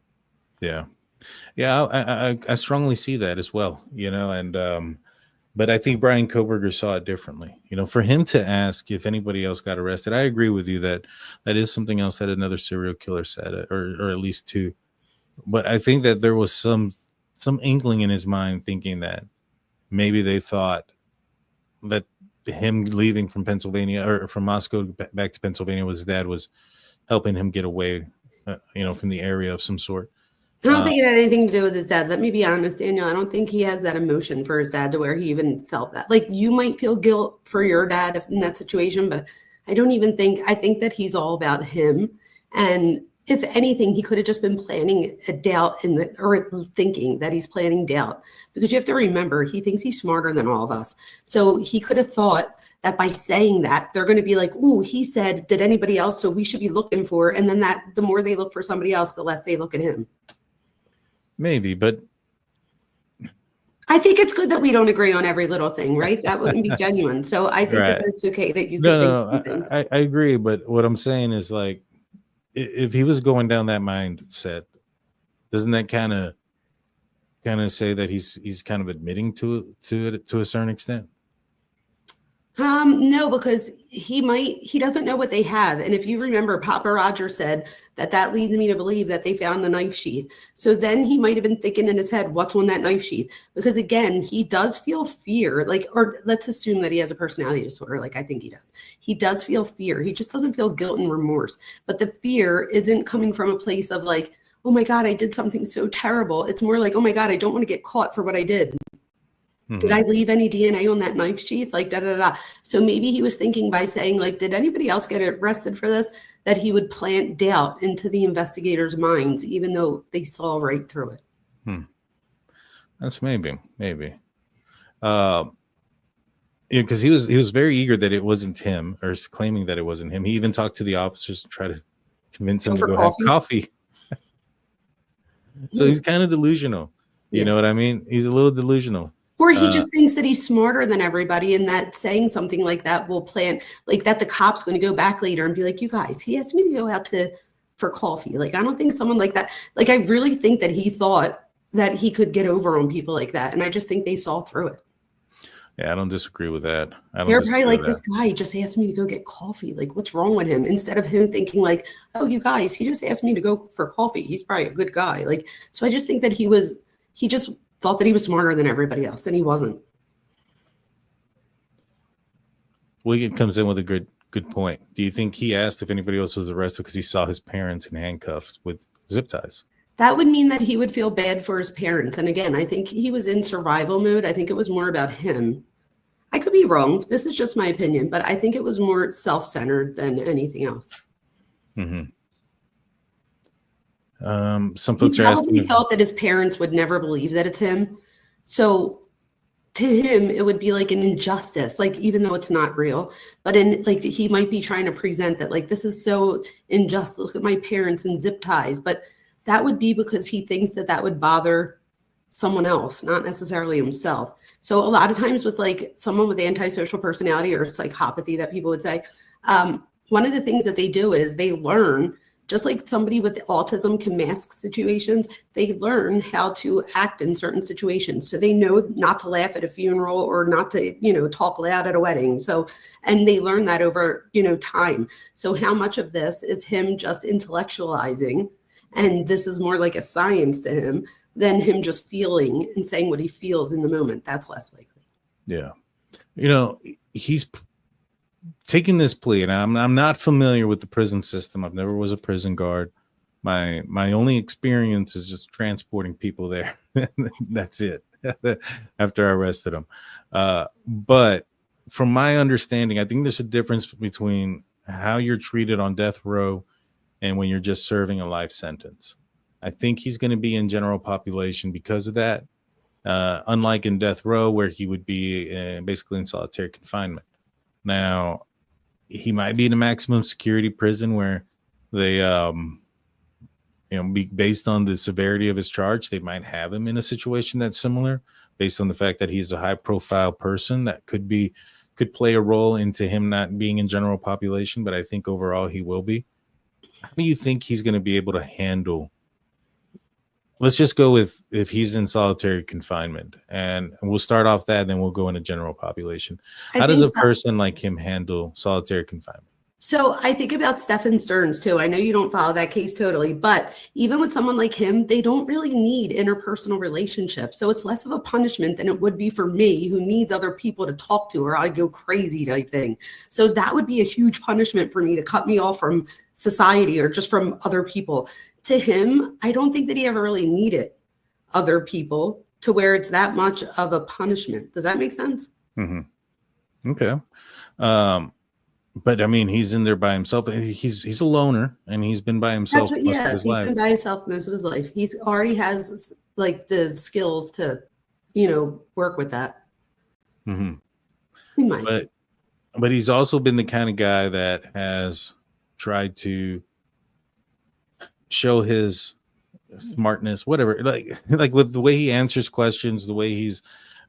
Yeah. I strongly see that as well, and But I think Bryan Kohberger saw it differently. For him to ask if anybody else got arrested, I agree with you that that is something else that another serial killer said, or at least two. But I think that there was some inkling in his mind thinking that maybe they thought that him leaving from Pennsylvania or from Moscow back to Pennsylvania his dad was helping him get away, from the area of some sort. I don't think it had anything to do with his dad. Let me be honest, Daniel. I don't think he has that emotion for his dad to where he even felt that. Like, you might feel guilt for your dad in that situation, but I think that he's all about him. And if anything, he could have just been planning a doubt or thinking that he's planning doubt, because you have to remember, he thinks he's smarter than all of us. So he could have thought that by saying that, they're going to be like, "Ooh, he said, did anybody else? So we should be looking for," and then the more they look for somebody else, the less they look at him. Maybe, but I think it's good that we don't agree on every little thing, right? That wouldn't be genuine. So I think that it's okay that you can think I agree. But what I'm saying is, like, if he was going down that mindset, doesn't that kind of say that he's kind of admitting to it to a certain extent? No, because he doesn't know what they have. And if you remember, Papa Roger said that leads me to believe that they found the knife sheath. So then he might have been thinking in his head, what's on that knife sheath? Because again, he does feel fear, or let's assume that he has a personality disorder. Like, I think he does. He does feel fear. He just doesn't feel guilt and remorse. But the fear isn't coming from a place of like, oh my God, I did something so terrible. It's more like, oh my God, I don't want to get caught for what I did. Did I leave any DNA on that knife sheath? Like, da, da, da. So maybe he was thinking by saying, like, did anybody else get arrested for this? That he would plant doubt into the investigators' minds, even though they saw right through it. That's maybe. Because he was very eager that it wasn't him, or claiming that it wasn't him. He even talked to the officers to try to convince him to go have coffee. So he's kind of delusional. You know what I mean? He's a little delusional. Or he just thinks that he's smarter than everybody, and that saying something like that will plant, like, that the cop's going to go back later and be like, you guys, he asked me to go out for coffee. Like, I don't think someone like that, like, I really think that he thought that he could get over on people like that. And I just think they saw through it. Yeah, I don't disagree with that. They're probably like, this guy just asked me to go get coffee. Like, what's wrong with him? Instead of him thinking like, oh, you guys, he just asked me to go for coffee. He's probably a good guy. Like, so I just think that he just thought that he was smarter than everybody else, and he wasn't. William comes in with a good point. Do you think he asked if anybody else was arrested because he saw his parents in handcuffs with zip ties? That would mean that he would feel bad for his parents. And again, I think he was in survival mode. I think it was more about him. I could be wrong. This is just my opinion, but I think it was more self-centered than anything else. Some folks are asking. He felt that his parents would never believe that it's him. So to him, it would be like an injustice, like, even though it's not real, but he might be trying to present that, like, this is so unjust. Look at my parents in zip ties. But that would be because he thinks that would bother someone else, not necessarily himself. So a lot of times with like someone with antisocial personality or psychopathy that people would say, one of the things that they do is they learn, just like somebody with autism can mask situations, they learn how to act in certain situations. So they know not to laugh at a funeral or not to, talk loud at a wedding. So, and they learn that over, time. So how much of this is him just intellectualizing, and this is more like a science to him than him just feeling and saying what he feels in the moment? That's less likely. Yeah. He's taking this plea, and I'm not familiar with the prison system. I've never was a prison guard. My only experience is just transporting people there. That's it. After I arrested them. But from my understanding, I think there's a difference between how you're treated on death row and when you're just serving a life sentence. I think he's going to be in general population because of that. Unlike in death row, where he would be basically in solitary confinement. Now, he might be in a maximum security prison where they, based on the severity of his charge, they might have him in a situation that's similar, based on the fact that he's a high-profile person that could play a role into him not being in general population. But I think overall he will be. How do you think he's going to be able to handle let's just go with if he's in solitary confinement, and we'll start off that, and then we'll go into general population. How does a person like him handle solitary confinement? So I think about Stephen Stearns too. I know you don't follow that case totally, but even with someone like him, they don't really need interpersonal relationships. So it's less of a punishment than it would be for me, who needs other people to talk to, or I'd go crazy type thing. So that would be a huge punishment for me, to cut me off from society or just from other people. To him, I don't think that he ever really needed other people to where it's that much of a punishment. Does that make sense? Mm-hmm. Okay. But I mean, he's in there by himself. He's a loner, and he's been by himself most of his life. He's been by himself most of his life. He's already has like the skills to, work with that. Mm-hmm. He might. But he's also been the kind of guy that has tried to show his smartness, whatever, like with the way he answers questions, the way he's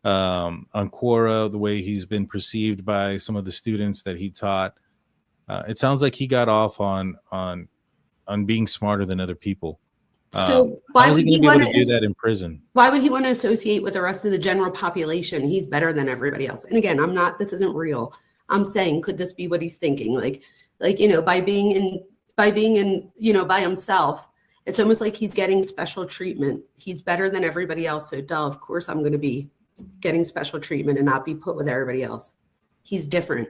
on Quora, the way he's been perceived by some of the students that he taught. It sounds like he got off on being smarter than other people. So why is would he he going to be want able to do that in prison? Why would he want to associate with the rest of the general population? He's better than everybody else. And again, this isn't real. I'm saying, could this be what he's thinking? Like, by being in, by himself, it's almost like he's getting special treatment. He's better than everybody else. So of course I'm going to be getting special treatment and not be put with everybody else. He's different.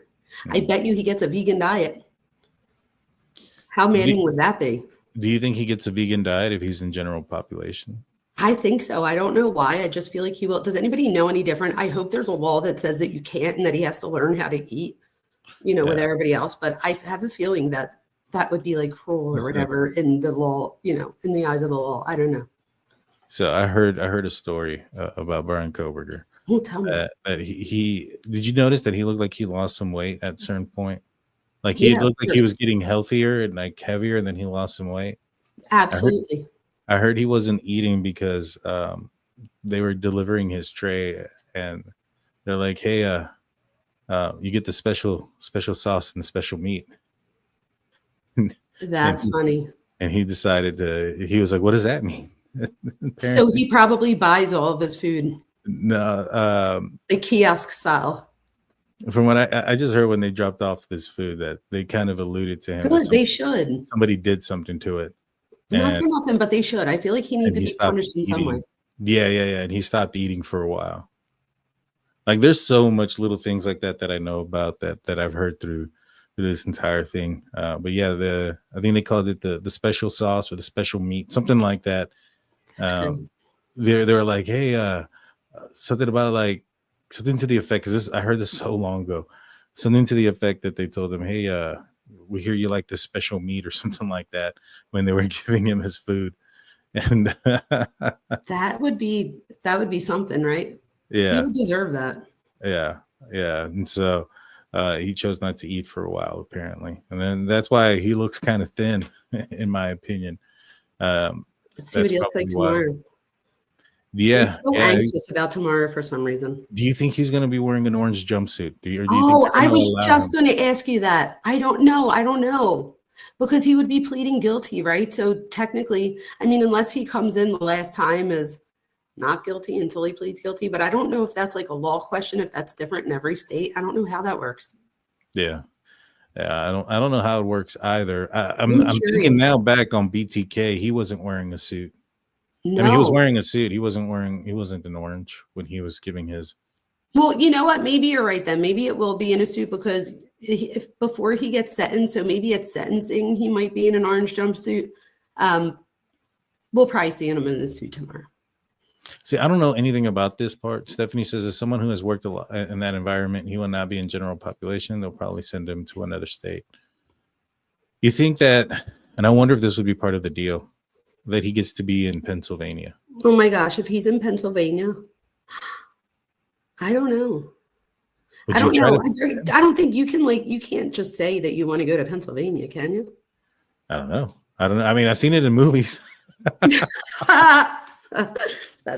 I bet you he gets a vegan diet. How maddening would that be? Do you think he gets a vegan diet if he's in general population? I think so. I don't know why. I just feel like he will. Does anybody know any different? I hope there's a law that says that you can't, and that he has to learn how to eat, with everybody else. But I have a feeling that would be like cruel or whatever in the law, in the eyes of the law. I don't know. So I heard a story about Bryan Kohberger. Tell me. That he did you notice that he looked like he lost some weight at a certain point? Like he looked like he was getting healthier and like heavier, and then he lost some weight. Absolutely. I heard he wasn't eating because they were delivering his tray, and they're like, "Hey, you get the special sauce and the special meat." That's funny. And he decided he was like, "What does that mean?" So he probably buys all of his food. No, the kiosk style. From what I just heard when they dropped off this food, that they kind of alluded to him. Well, they should. Somebody did something to it. Not for nothing, but they should. I feel like he needs to be punished in some way. Yeah. And he stopped eating for a while. Like there's so much little things like that I know about that I've heard through this entire thing. But yeah, I think they called it the special sauce or the special meat, something like that. They were like, hey, something about like something to the effect, because I heard this so long ago, something to the effect that they told him, hey, we hear you like this special meat or something like that when they were giving him his food. And that would be something, right? Yeah, he would deserve that. Yeah. And so he chose not to eat for a while, apparently, and then that's why he looks kind of thin, in my opinion. Let's see what he looks like tomorrow. Yeah, I'm so anxious about tomorrow for some reason. Do you think he's going to be wearing an orange jumpsuit? Do you I was just going to ask you that. I don't know. Because he would be pleading guilty, right? So technically, I mean, unless he comes in the last time as not guilty until he pleads guilty. But I don't know if that's like a law question, if that's different in every state. I don't know how that works. Yeah, I don't know how it works either. I'm thinking now back on BTK, he wasn't wearing a suit. No. I mean, he was wearing a suit. He wasn't in orange when he was giving his. Well, you know what? Maybe you're right then. Maybe it will be in a suit because before he gets sentenced, so maybe at sentencing, he might be in an orange jumpsuit. We'll probably see him in the suit tomorrow. See, I don't know anything about this part. Stephanie says, as someone who has worked a lot in that environment, he will not be in general population. They'll probably send him to another state. You think that, and I wonder if this would be part of the deal, that he gets to be in Pennsylvania. Oh my gosh, if he's in Pennsylvania, I don't know. I don't know. I don't think you can't just say that you want to go to Pennsylvania, can you? I don't know. I mean, I've seen it in movies. That's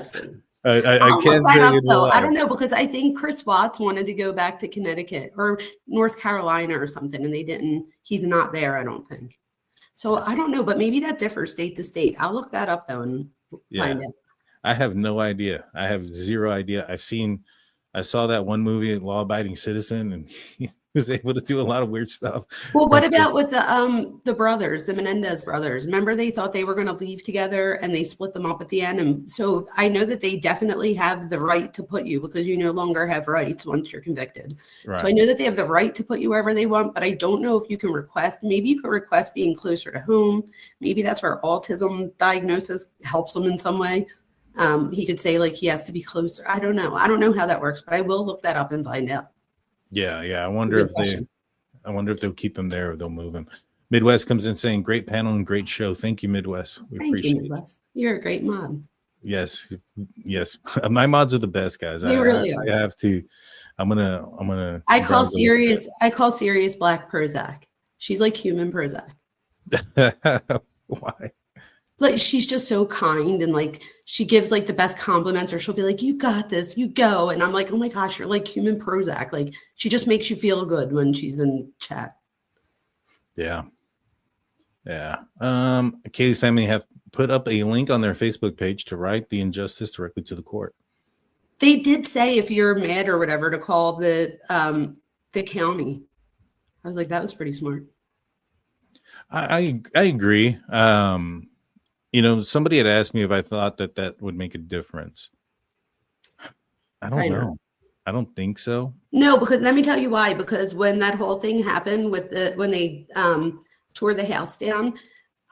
funny. I can't say it. I don't know, because I think Chris Watts wanted to go back to Connecticut or North Carolina or something, and they didn't. He's not there, I don't think. So I don't know, but maybe that differs state to state. I'll look that up though, and Yeah. find out. I have no idea. I have zero idea. I saw that one movie, Law Abiding Citizen, and he was able to do a lot of weird stuff. Well, what about with the brothers, the Menendez brothers? Remember, they thought they were going to leave together and they split them up at the end. And so I know that they definitely have the right to put you, because you no longer have rights once you're convicted. Right. So I know that they have the right to put you wherever they want, but I don't know if you can request. Maybe you could request being closer to home. Maybe that's where autism diagnosis helps them in some way. He could say like he has to be closer. I don't know. I don't know how that works, but I will look that up and find out. Yeah. I wonder if they'll keep him there or they'll move him. Midwest comes in saying, great panel and great show. Thank you, Midwest. We appreciate you, Midwest. You're a great mod. Yes. My mods are the best, guys. They really are. I have to. I'm gonna. I call Sirius Black Prozac. She's like human Prozac. Why? Like, she's just so kind, and like she gives like the best compliments, or she'll be like, you got this, you go. And I'm like, oh my gosh, you're like human Prozac. Like, she just makes you feel good when she's in chat. Yeah. Kaylee's family have put up a link on their Facebook page to write the injustice directly to the court. They did say if you're mad or whatever to call the county. I was like, that was pretty smart. I agree. Somebody had asked me if I thought that would make a difference. I don't know. I don't think so. No, because let me tell you why. Because when that whole thing happened when they tore the house down,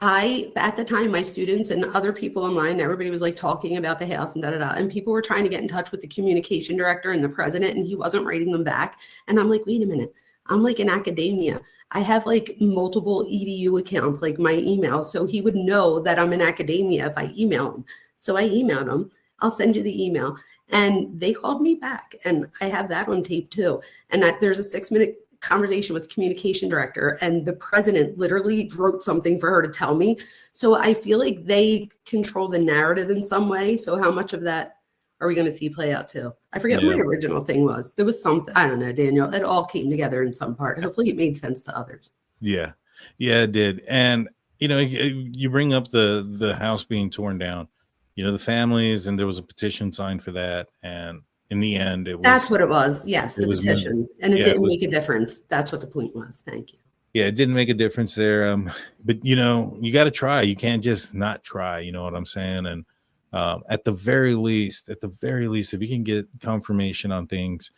at the time, my students and other people online, everybody was like talking about the house and and people were trying to get in touch with the communication director and the president, and he wasn't writing them back. And I'm like, wait a minute. I'm like in academia. I have like multiple EDU accounts, like my email. So he would know that I'm in academia if I email him. So I emailed him. I'll send you the email. And they called me back. And I have that on tape too. And there's a 6-minute conversation with the communication director. And the president literally wrote something for her to tell me. So I feel like they control the narrative in some way. So how much of that are we going to see play out too? I forget what my original thing was. There was something, I don't know, Daniel. It all came together in some part. Hopefully it made sense to others. Yeah, it did. And, you bring up the house being torn down, the families, and there was a petition signed for that. And in the end, that's what it was. Yes, the petition. And it didn't make a difference. That's what the point was. Thank you. Yeah, it didn't make a difference there. But, you got to try. You can't just not try. You know what I'm saying? And, at the very least, if you can get confirmation on things,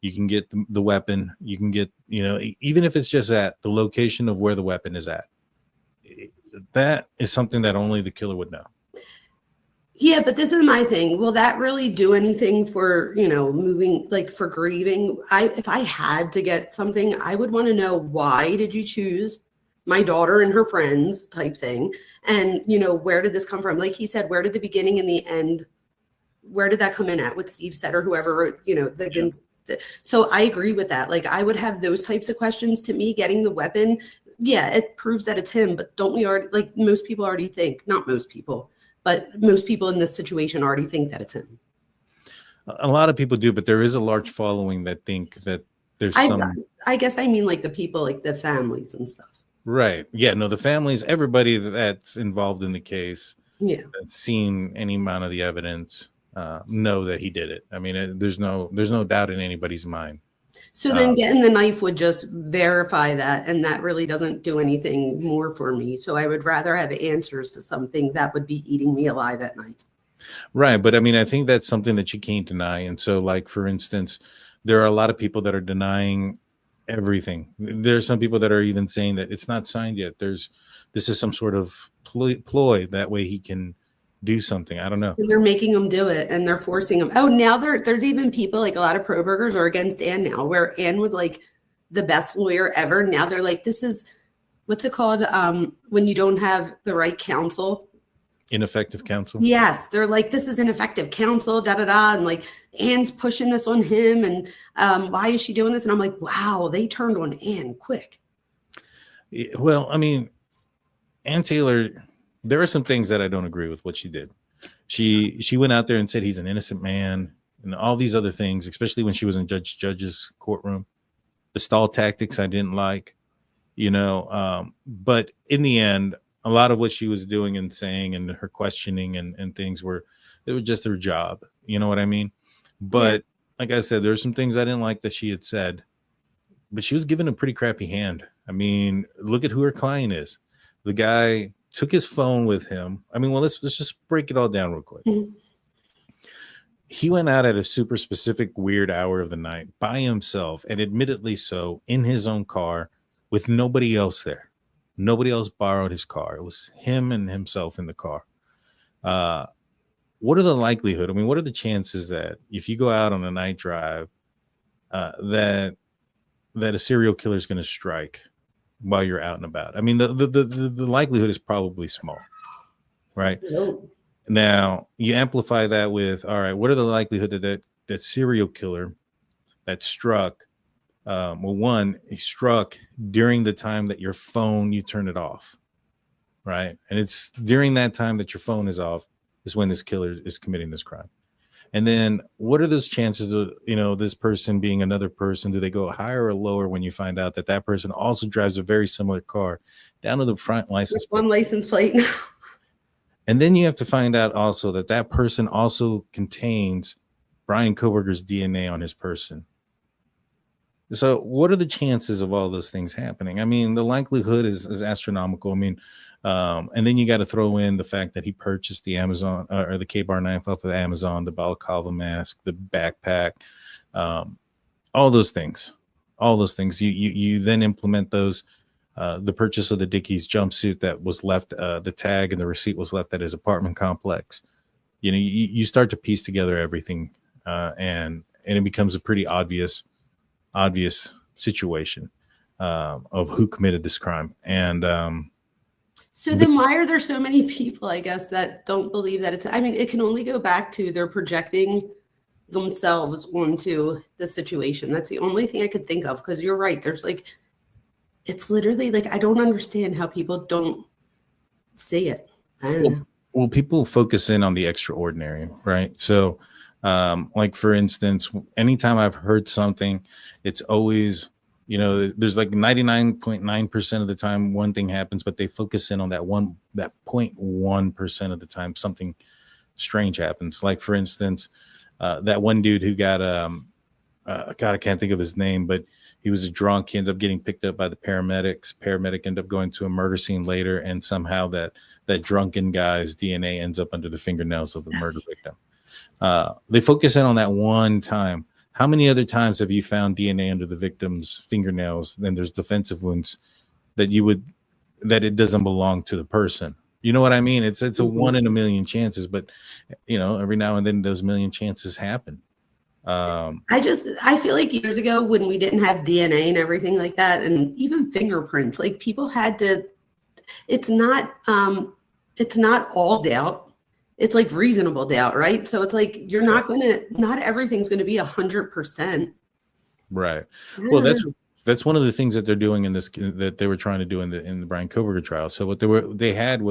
you can get the weapon, you can get, even if it's just at the location of where the weapon is at, that is something that only the killer would know. Yeah, but this is my thing. Will that really do anything for, moving, like for grieving? If I had to get something, I would want to know, why did you choose my daughter and her friends type thing? And, where did this come from? Like he said, where did the beginning and the end, where did that come in at? What Steve said or whoever wrote, so I agree with that. Like, I would have those types of questions. To me, getting the weapon, yeah, it proves that it's him, but don't we already, like most people already think, not most people, but most people in this situation already think that it's him. A lot of people do, but there is a large following that think that there's I guess I mean like the people, like the families and stuff. Right. Yeah. No, the families, everybody that's involved in the case, that's seen any amount of the evidence, know that he did it. I mean, there's no doubt in anybody's mind. So then getting the knife would just verify that, and that really doesn't do anything more for me. So I would rather have answers to something that would be eating me alive at night. Right. But I mean, I think that's something that you can't deny. And so, like, for instance, there are a lot of people that are denying everything. There's some people that are even saying that it's not signed yet. This is some sort of ploy that way he can do something. I don't know. And they're making them do it, and they're forcing them. Oh, now there's even people, like a lot of Probergers are against Ann now, where Ann was like the best lawyer ever. Now they're like, this is, what's it called? When you don't have the right counsel. Ineffective counsel. Yes, they're like, this is ineffective counsel, and like Ann's pushing this on him, and why is she doing this? And I'm like, wow, they turned on Ann quick. Well, I mean, Ann Taylor, there are some things that I don't agree with what she did. She went out there and said he's an innocent man and all these other things, especially when she was in judge's courtroom. The stall tactics I didn't like, but in the end, a lot of what she was doing and saying and her questioning and things it was just her job. You know what I mean? But like I said, there's some things I didn't like that she had said, but she was given a pretty crappy hand. I mean, look at who her client is. The guy took his phone with him. I mean, well, let's just break it all down real quick. He went out at a super specific weird hour of the night by himself, and admittedly so, in his own car with nobody else there. Nobody else borrowed his car. It was him and himself in the car. What are the likelihood? I mean, what are the chances that if you go out on a night drive, that a serial killer is going to strike while you're out and about? I mean, the likelihood is probably small, right? Nope. Now you amplify that with, all right, what are the likelihood that serial killer that struck? Well, one, he struck during the time that your phone, you turn it off, right? And it's during that time that your phone is off is when this killer is committing this crime. And then what are those chances of, this person being another person? Do they go higher or lower when you find out that person also drives a very similar car down to the front license plate? One license plate. And then you have to find out also that person also contains Bryan Kohberger's DNA on his person. So what are the chances of all those things happening? I mean, the likelihood is astronomical. I mean, and then you got to throw in the fact that he purchased the Amazon or the K-Bar knife off of Amazon, the balaclava mask, the backpack, all those things. You then implement those. The purchase of the Dickies jumpsuit that was left, the tag and the receipt was left at his apartment complex. You start to piece together everything, and it becomes a pretty obvious situation of who committed this crime. And so then why are there so many people, I guess, that don't believe that it can only go back to they're projecting themselves onto the situation. That's the only thing I could think of, because you're right. There's it's literally I don't understand how people don't see it. I don't know. Well, people focus in on the extraordinary, right? So, for instance, anytime I've heard something, it's always, there's 99.9% of the time one thing happens, but they focus in on that 0.1% of the time something strange happens. Like, for instance, that one dude who got God, I can't think of his name, but he was a drunk. He ended up getting picked up by the paramedics. Paramedic ended up going to a murder scene later, and somehow that drunken guy's DNA ends up under the fingernails of the murder victim. They focus in on that one time. How many other times have you found DNA under the victim's fingernails? Then there's defensive wounds that it doesn't belong to the person. You know what I mean? It's a 1 in a million chances, but every now and then those million chances happen. I feel like years ago when we didn't have DNA and everything like that, and even fingerprints, people had to, it's not all doubt. It's reasonable doubt, right? So it's not everything's going to be 100%. Right. Yeah. Well, that's one of the things that they're doing in this, that they were trying to do in the Bryan Kohberger trial. So what they had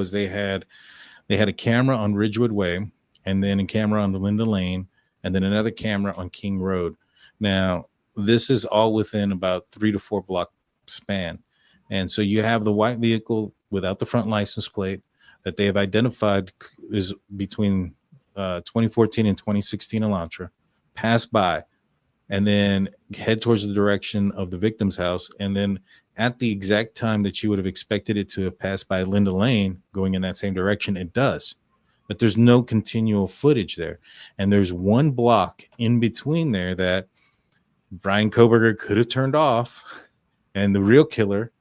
a camera on Ridgewood Way, and then a camera on the Linda Lane, and then another camera on King Road. Now, this is all within about 3 to 4 block span. And so you have the white vehicle without the front license plate that they have identified is between 2014 and 2016 Elantra, pass by, and then head towards the direction of the victim's house. And then at the exact time that you would have expected it to have passed by Linda Lane going in that same direction, it does. But there's no continual footage there. And there's one block in between there that Bryan Kohberger could have turned off and the real killer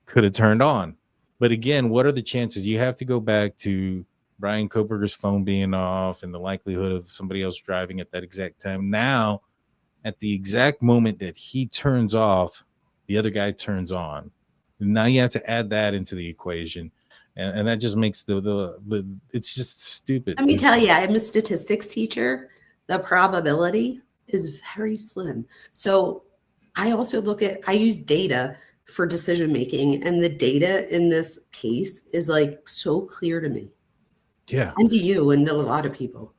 could have turned on. But again, what are the chances? You have to go back to Bryan Kohberger's phone being off and the likelihood of somebody else driving at that exact time. Now, at the exact moment that he turns off, the other guy turns on. Now you have to add that into the equation. And that just makes the it's just stupid. Let me tell you, I'm a statistics teacher. The probability is very slim. So I also I use data for decision making, and the data in this case is so clear to me. Yeah. And to you and to a lot of people.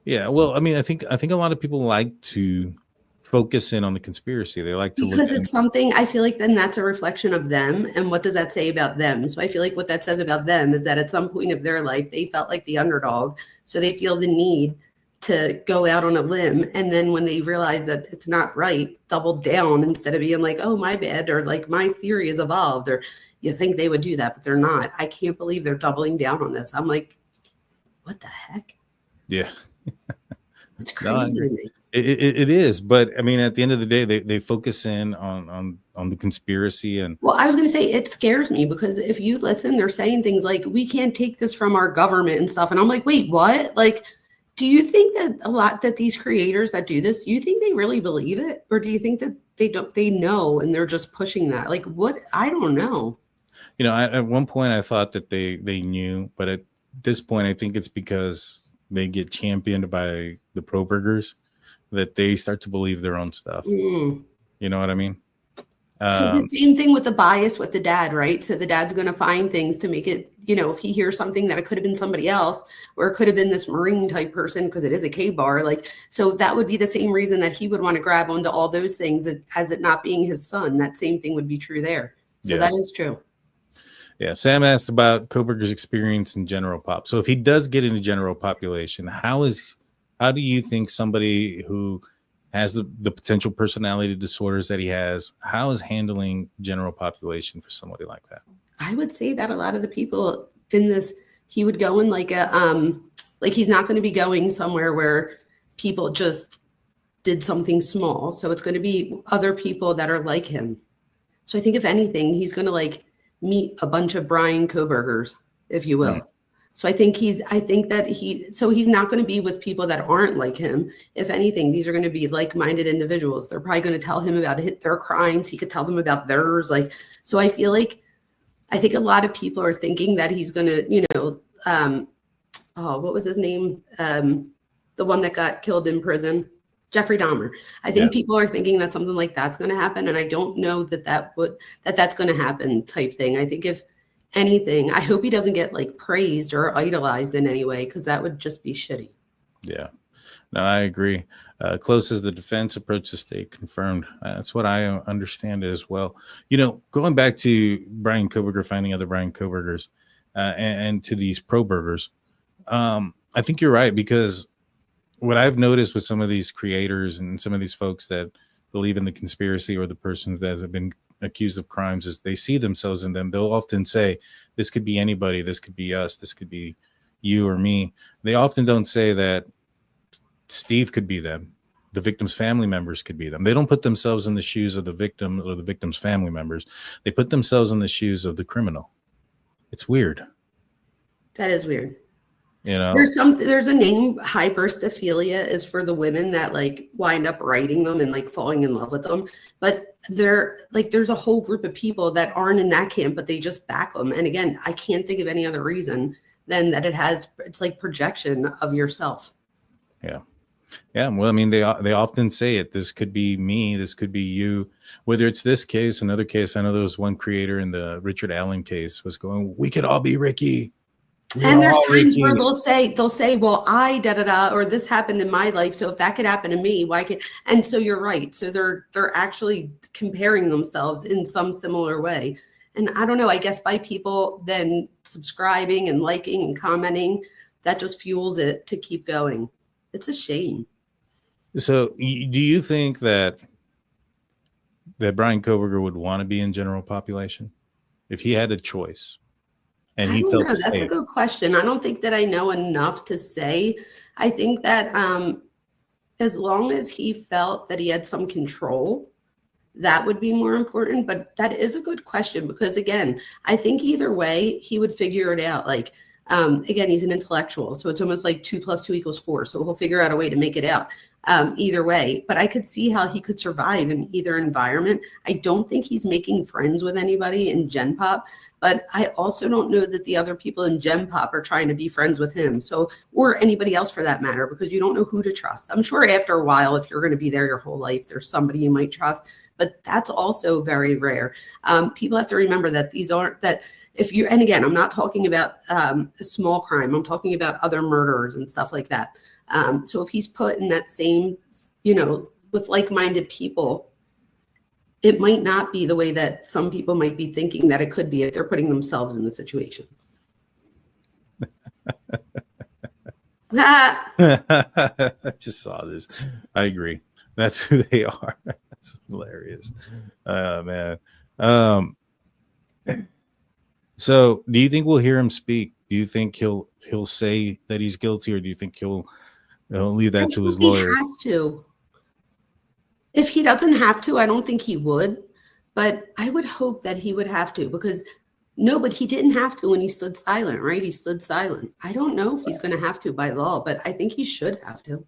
Yeah. Well, I mean, I think a lot of people like to focus in on the conspiracy. They like to because it's something, I feel like then that's a reflection of them. And what does that say about them? So I feel like what that says about them is that at some point of their life, they felt like the underdog. So they feel the need to go out on a limb. And then when they realize that it's not right, double down instead of being like, oh, my bad, or like my theory has evolved, or you think they would do that, but they're not. I can't believe they're doubling down on this. I'm like, what the heck? Yeah. It's crazy to me. It is, but I mean, at the end of the day, they focus in on the conspiracy. And well, I was going to say, it scares me because if you listen, they're saying things like, we can't take this from our government and stuff. And I'm like, wait, what? Like, do you think that a lot that these creators that do this, do you think they really believe it? Or do you think that they know and they're just pushing that? Like, what? I don't know. You know, at one point I thought that they knew, but at this point, I think it's because they get championed by the Probergers that they start to believe their own stuff. You know what I mean? So the same thing with the bias with the dad, right? So the dad's going to find things to make it, you know, if he hears something that it could have been somebody else, or it could have been this Marine type person because it is a K-bar, like, so that would be the same reason that he would want to grab onto all those things as it not being his son. That same thing would be true there. So that is true. Yeah. Sam asked about Kohberger's experience in general pop. So if he does get into general population, how do you think somebody who has the potential personality disorders that he has, how is handling general population for somebody like that? I would say that a lot of the people in this, he would go in like like he's not going to be going somewhere where people just did something small. So it's going to be other people that are like him. So I think if anything, he's going to like meet a bunch of Bryan Kohbergers, if you will. So he's not going to be with people that aren't like him. If anything, these are going to be like-minded individuals. They're probably going to tell him about their crimes. He could tell them about theirs. Like, so I think a lot of people are thinking that he's going to, you know, what was his name? The one that got killed in prison, Jeffrey Dahmer. I think people are thinking that something like that's going to happen. And I don't know that's going to happen type thing. I think if anything, I hope he doesn't get like praised or idolized in any way, because that would just be shitty. Yeah, no, I agree. Close as the defense approach the state confirmed. That's what I understand as well. You know, going back to Bryan Kohberger, finding other Bryan Kohbergers and to these Probergers, I think you're right, because what I've noticed with some of these creators and some of these folks that believe in the conspiracy, or the persons that have been accused of crimes, is they see themselves in them. They'll often say, this could be anybody, this could be us, this could be you or me. They often don't say that Steve could be them, the victim's family members could be them. They don't put themselves in the shoes of the victim or the victim's family members. They put themselves in the shoes of the criminal. It's weird. That is weird. You know, there's a name, hyperstophilia, is for the women that like wind up writing them and like falling in love with them. But there's a whole group of people that aren't in that camp, but they just back them. And again, I can't think of any other reason than that it's like projection of yourself. Yeah. Yeah. Well, I mean, they often say it. This could be me. This could be you. Whether it's this case, another case. I know there was one creator in the Richard Allen case was going, we could all be Ricky. And there's times where they'll say, well, I da-da-da, or this happened in my life. So if that could happen to me, why can't? And so you're right. So they're actually comparing themselves in some similar way. And I don't know, I guess by people then subscribing and liking and commenting, that just fuels it to keep going. It's a shame. So do you think that Bryan Kohberger would want to be in general population if he had a choice? And he felt that's a good question. I don't think that I know enough to say. I think that as long as he felt that he had some control, that would be more important. But that is a good question, because again, I think either way he would figure it out. Like, again, he's an intellectual, so it's almost like 2 + 2 = 4. So he'll figure out a way to make it out either way. But I could see how he could survive in either environment. I don't think he's making friends with anybody in Gen Pop, but I also don't know that the other people in Gen Pop are trying to be friends with him. So, or anybody else for that matter, because you don't know who to trust. I'm sure after a while, if you're going to be there your whole life, there's somebody you might trust, but that's also very rare. People have to remember that these aren't that. If you, and again, I'm not talking about a small crime. I'm talking about other murderers and stuff like that. So if he's put in that same, with like-minded people, it might not be the way that some people might be thinking that it could be if they're putting themselves in the situation. I just saw this. I agree. That's who they are. That's hilarious. Man. So do you think we'll hear him speak? Do you think he'll say that he's guilty, or do you think he'll leave that to his lawyer? He has to. If he doesn't have to, I don't think he would, but I would hope that he would have to, because no, but he didn't have to when he stood silent, right? He stood silent. I don't know if he's going to have to by law, but I think he should have to.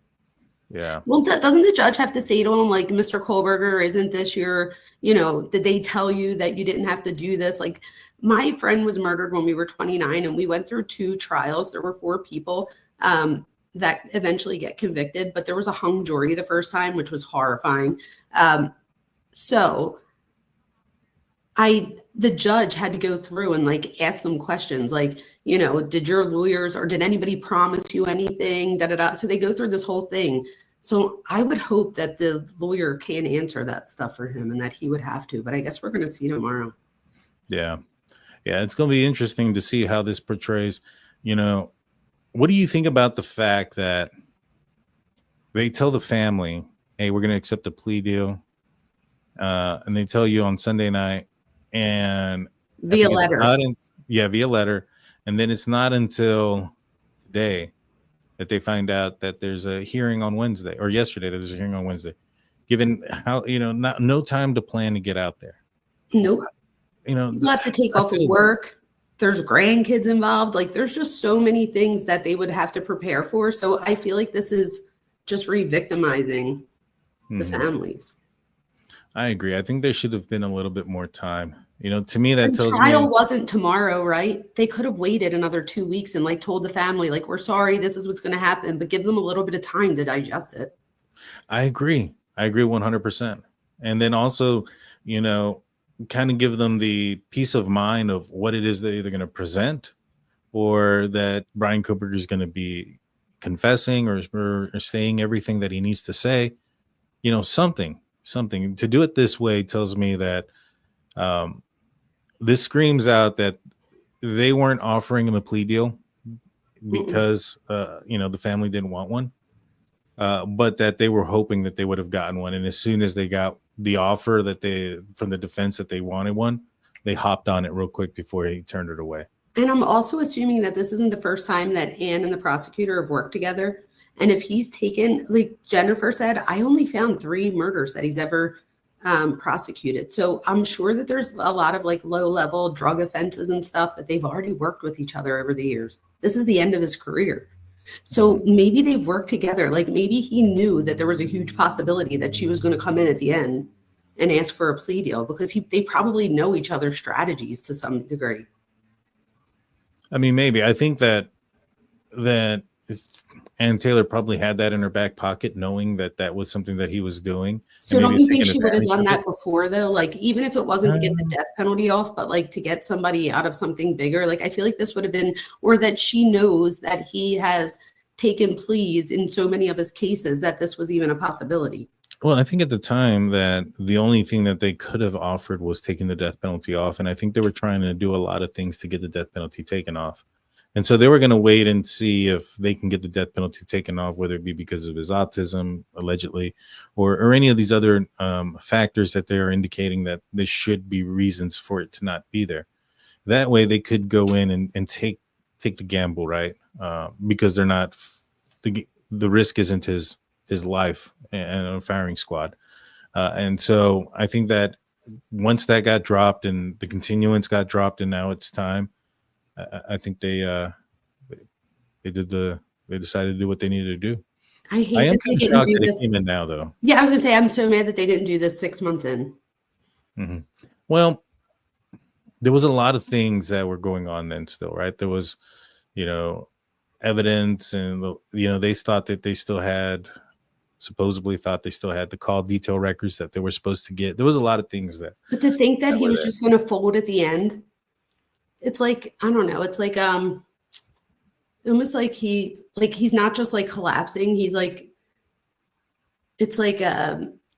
Yeah. Well, doesn't the judge have to say to him, like, Mr. Kohberger, isn't this your, did they tell you that you didn't have to do this? Like, my friend was murdered when we were 29, and we went through 2 trials. There were 4 people that eventually get convicted, but there was a hung jury the first time, which was horrifying. So the judge had to go through and like ask them questions like, did your lawyers or did anybody promise you anything? So they go through this whole thing. So I would hope that the lawyer can answer that stuff for him and that he would have to, but I guess we're going to see tomorrow. Yeah. Yeah. It's going to be interesting to see how this portrays, what do you think about the fact that they tell the family, hey, we're going to accept a plea deal. And they tell you on Sunday night, and via letter. Via letter. And then it's not until today that they find out that there's a hearing on Wednesday, or yesterday that there's a hearing on Wednesday, given how, no time to plan to get out there. Nope. People have to take off of work. There's grandkids involved. Like, there's just so many things that they would have to prepare for. So I feel like this is just re-victimizing the families. I agree. I think there should have been a little bit more time. To me, that tells me the trial wasn't tomorrow, right? They could have waited another 2 weeks and like told the family, like, we're sorry, this is what's going to happen, but give them a little bit of time to digest it. I agree 100%. And then also, kind of give them the peace of mind of what it is they're either going to present, or that Bryan Kohberger is going to be confessing or saying everything that he needs to say. Something to do it this way tells me that this screams out that they weren't offering him a plea deal because the family didn't want one, but that they were hoping that they would have gotten one. And as soon as they got the offer from the defense that they wanted one, they hopped on it real quick before he turned it away. And I'm also assuming that this isn't the first time that Ann and the prosecutor have worked together. And if he's taken, like Jennifer said, I only found 3 murders that he's ever prosecuted. So I'm sure that there's a lot of like low-level drug offenses and stuff that they've already worked with each other over the years. This is the end of his career. So maybe they've worked together. Like, maybe he knew that there was a huge possibility that she was going to come in at the end and ask for a plea deal, because they probably know each other's strategies to some degree. I mean, maybe. I think that Ann Taylor probably had that in her back pocket, knowing that was something that he was doing. So don't you think she would have done that before, though? Like, even if it wasn't to get the death penalty off, but like to get somebody out of something bigger? Like, I feel like this would have been, or that she knows that he has taken pleas in so many of his cases that this was even a possibility. Well, I think at the time that the only thing that they could have offered was taking the death penalty off. And I think they were trying to do a lot of things to get the death penalty taken off. And so they were going to wait and see if they can get the death penalty taken off, whether it be because of his autism, allegedly, or any of these other factors that they are indicating that there should be reasons for it to not be there. That way they could go in and take the gamble, right? Because they're not, the risk isn't his life and a firing squad. And so I think that once that got dropped and the continuance got dropped and now it's time, I think they decided to do what they needed to do. I am kind of shocked that it came in now, though. Yeah, I was gonna say, I'm so mad that they didn't do this 6 months in. Mm-hmm. Well, there was a lot of things that were going on then still, right? There was, evidence, and they thought that they still had, supposedly thought they still had the call detail records that they were supposed to get. There was a lot of things that. But to think that he was just going to fold at the end. It's like, I don't know. It's like, almost like he's not just like collapsing. He's like, it's like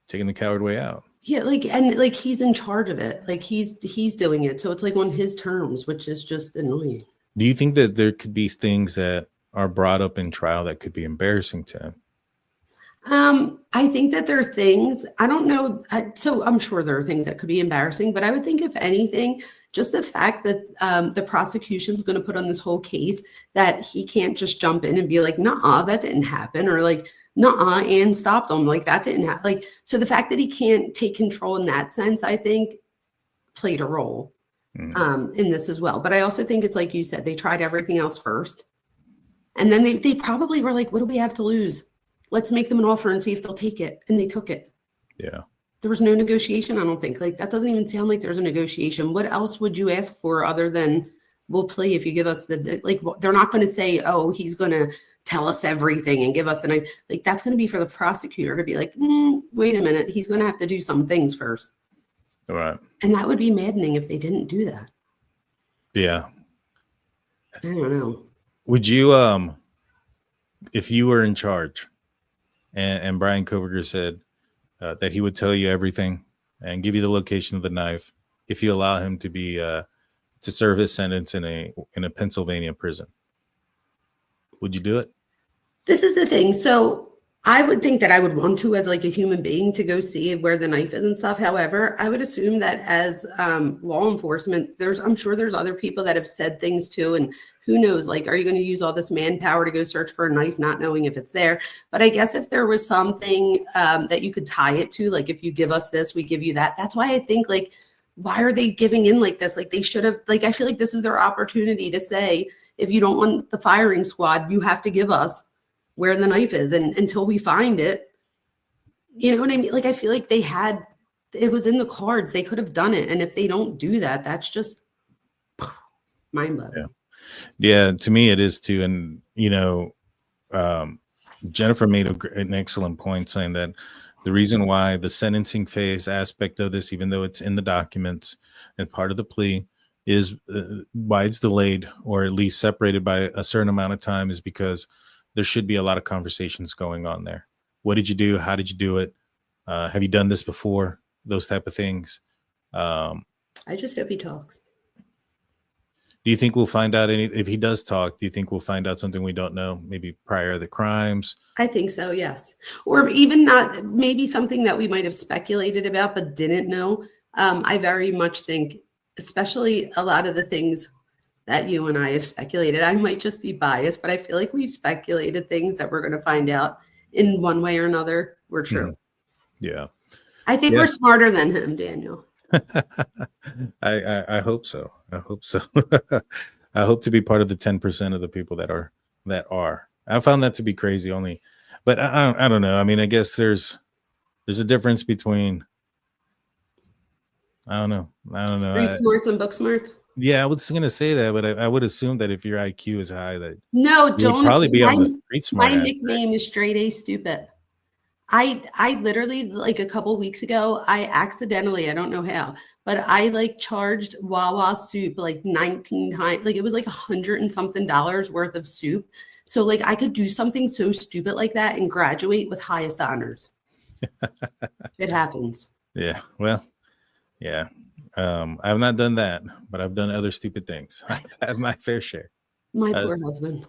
taking the coward way out. yeah, like, and like he's in charge of it. Like he's doing it. So it's like on his terms, which is just annoying. Do you think that there could be things that are brought up in trial that could be embarrassing to him? I think that there are things, I don't know. So I'm sure there are things that could be embarrassing, but I would think if anything, just the fact that the prosecution's going to put on this whole case that he can't just jump in and be like, nah, that didn't happen. Or like, nah, and stop them. Like that didn't happen. Like, so the fact that he can't take control in that sense, I think played a role in this as well. But I also think it's like you said, they tried everything else first. And then they probably were like, what do we have to lose? Let's make them an offer and see if they'll take it. And they took it. Yeah. There was no negotiation, I don't think. Like, that doesn't even sound like there's a negotiation. What else would you ask for other than we'll play if you give us the, like, they're not going to say, oh, he's going to tell us everything and give us the knife. Like, that's going to be for the prosecutor to be like, wait a minute. He's going to have to do some things first. All right. And that would be maddening if they didn't do that. Yeah. I don't know. Would you, if you were in charge and Bryan Kohberger said that he would tell you everything and give you the location of the knife if you allow him to be to serve his sentence in a Pennsylvania prison, would you do it? This is the thing. So I would think that I would want to, as like a human being, to go see where the knife is and stuff. However, I would assume that as law enforcement, I'm sure there's other people that have said things too. And who knows, like, are you going to use all this manpower to go search for a knife, not knowing if it's there? But I guess if there was something that you could tie it to, like if you give us this, we give you that. That's why I think, like, why are they giving in like this? Like they should have, like, I feel like this is their opportunity to say, if you don't want the firing squad, you have to give us where the knife is. And until we find it, you know what I mean? Like, I feel like it was in the cards. They could have done it. And if they don't do that, that's just mind blowing. Yeah. Yeah, to me it is too. And, you know, Jennifer made an excellent point saying that the reason why the sentencing phase aspect of this, even though it's in the documents and part of the plea, is why it's delayed or at least separated by a certain amount of time is because there should be a lot of conversations going on there. What did you do? How did you do it? Have you done this before? Those type of things. I just hope he talks. Do you think we'll find out if he does talk, do you think we'll find out something we don't know, maybe prior to the crimes? I think so, yes. Or even not, maybe something that we might have speculated about but didn't know. I very much think, especially a lot of the things that you and I have speculated, I might just be biased, but I feel like we've speculated things that we're going to find out in one way or another were true. Yeah. I think we're smarter than him, Daniel. I hope so. I hope so. I hope to be part of the 10% of the people that are. I found that to be crazy only, but I don't know. I mean, I guess there's a difference between, I don't know. Read smarts and book smarts. Yeah, I was going to say that, but I would assume that if your IQ is high, that no, don't probably be on the street smart. My nickname is straight A stupid. I literally, like a couple weeks ago, I accidentally, I don't know how, but I like charged Wawa soup like 19 times. Like it was like $100 and something worth of soup. So like I could do something so stupid like that and graduate with highest honors. It happens. Yeah. Well, yeah. I have not done that, but I've done other stupid things. I have my fair share. My poor husband.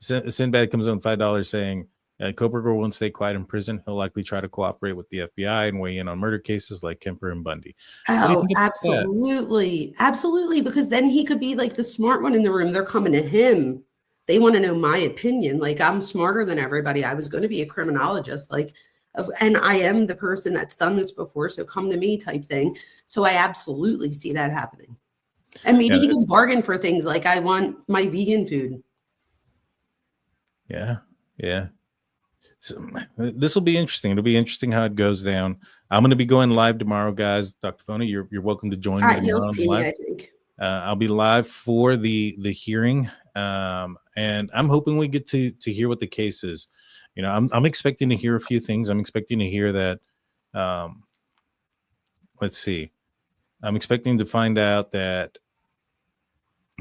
Sinbad comes on $5 saying, Kohberger won't stay quiet in prison. He'll likely try to cooperate with the FBI and weigh in on murder cases like Kemper and Bundy. Oh, absolutely. Absolutely. Because then he could be like the smart one in the room. They're coming to him. They want to know my opinion. Like, I'm smarter than everybody. I was going to be a criminologist. And I am the person that's done this before. So come to me type thing. So I absolutely see that happening. And maybe he can bargain for things like, I want my vegan food. Yeah. Yeah. So this will be interesting. It'll be interesting how it goes down. I'm going to be going live tomorrow, guys. Dr. Vona, you're welcome to join me. You'll see me, I think. I'll be live for the hearing, and I'm hoping we get to hear what the case is. You know, I'm expecting to hear a few things. I'm expecting to hear that. Let's see. I'm expecting to find out that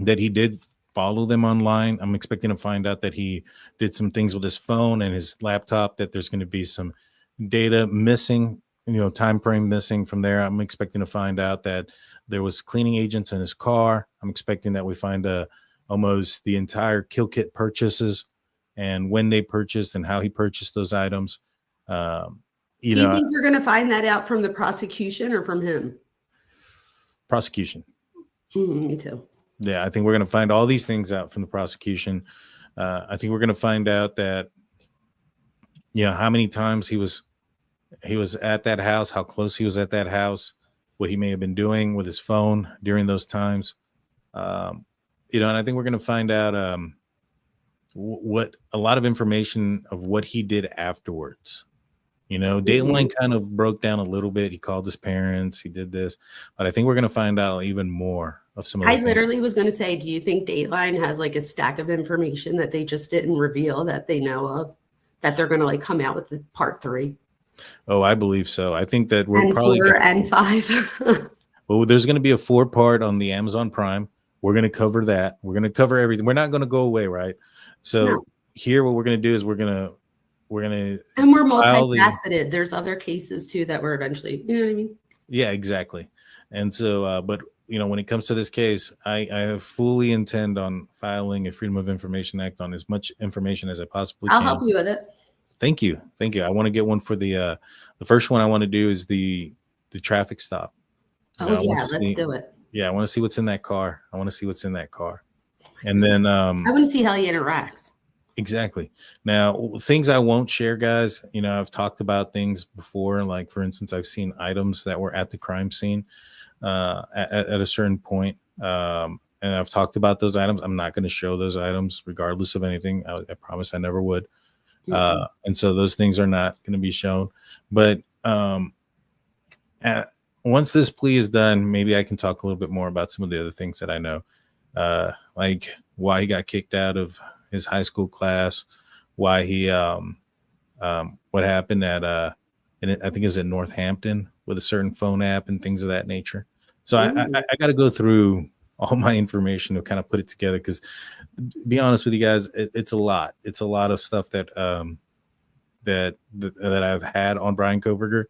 he did follow them online. I'm expecting to find out that he did some things with his phone and his laptop, that there's going to be some data missing, time frame missing from there. I'm expecting to find out that there was cleaning agents in his car. I'm expecting that we find almost the entire kill kit purchases and when they purchased and how he purchased those items. Do you think we're going to find that out from the prosecution or from him? Prosecution. Me too. Yeah, I think we're going to find all these things out from the prosecution. I think we're going to find out that, how many times he was at that house, how close he was at that house, what he may have been doing with his phone during those times. And I think we're going to find out what a lot of information of what he did afterwards. Dateline kind of broke down a little bit. He called his parents. He did this, but I think we're going to find out even more of some of the I literally was going to say, do you think Dateline has like a stack of information that they just didn't reveal that they know of, that they're going to like come out with the part 3? Oh, I believe so. I think that we're and probably 4 and 5. Well, there's going to be a 4-part on the Amazon Prime. We're going to cover that. We're going to cover everything. We're not going to go away, right? So here, what we're going to do is we're going to and we're multifaceted. There's other cases too that we're eventually, you know what I mean? Yeah, exactly. And so, but when it comes to this case, I fully intend on filing a Freedom of Information Act on as much information as I possibly can. I'll help you with it. Thank you. I want to get one for the first one I want to do is the traffic stop. Let's do it. Yeah, I want to see what's in that car. And then I want to see how he interacts. Exactly. Now, things I won't share, guys. I've talked about things before. Like, for instance, I've seen items that were at the crime scene at a certain point. And I've talked about those items. I'm not going to show those items regardless of anything. I promise I never would. And so those things are not going to be shown. But once this plea is done, maybe I can talk a little bit more about some of the other things that I know, like why he got kicked out of his high school class, why he, what happened at, I think it's in Northampton with a certain phone app and things of that nature. So I got to go through all my information to kind of put it together. Because to be honest with you guys, it's a lot. It's a lot of stuff that I've had on Bryan Kohberger.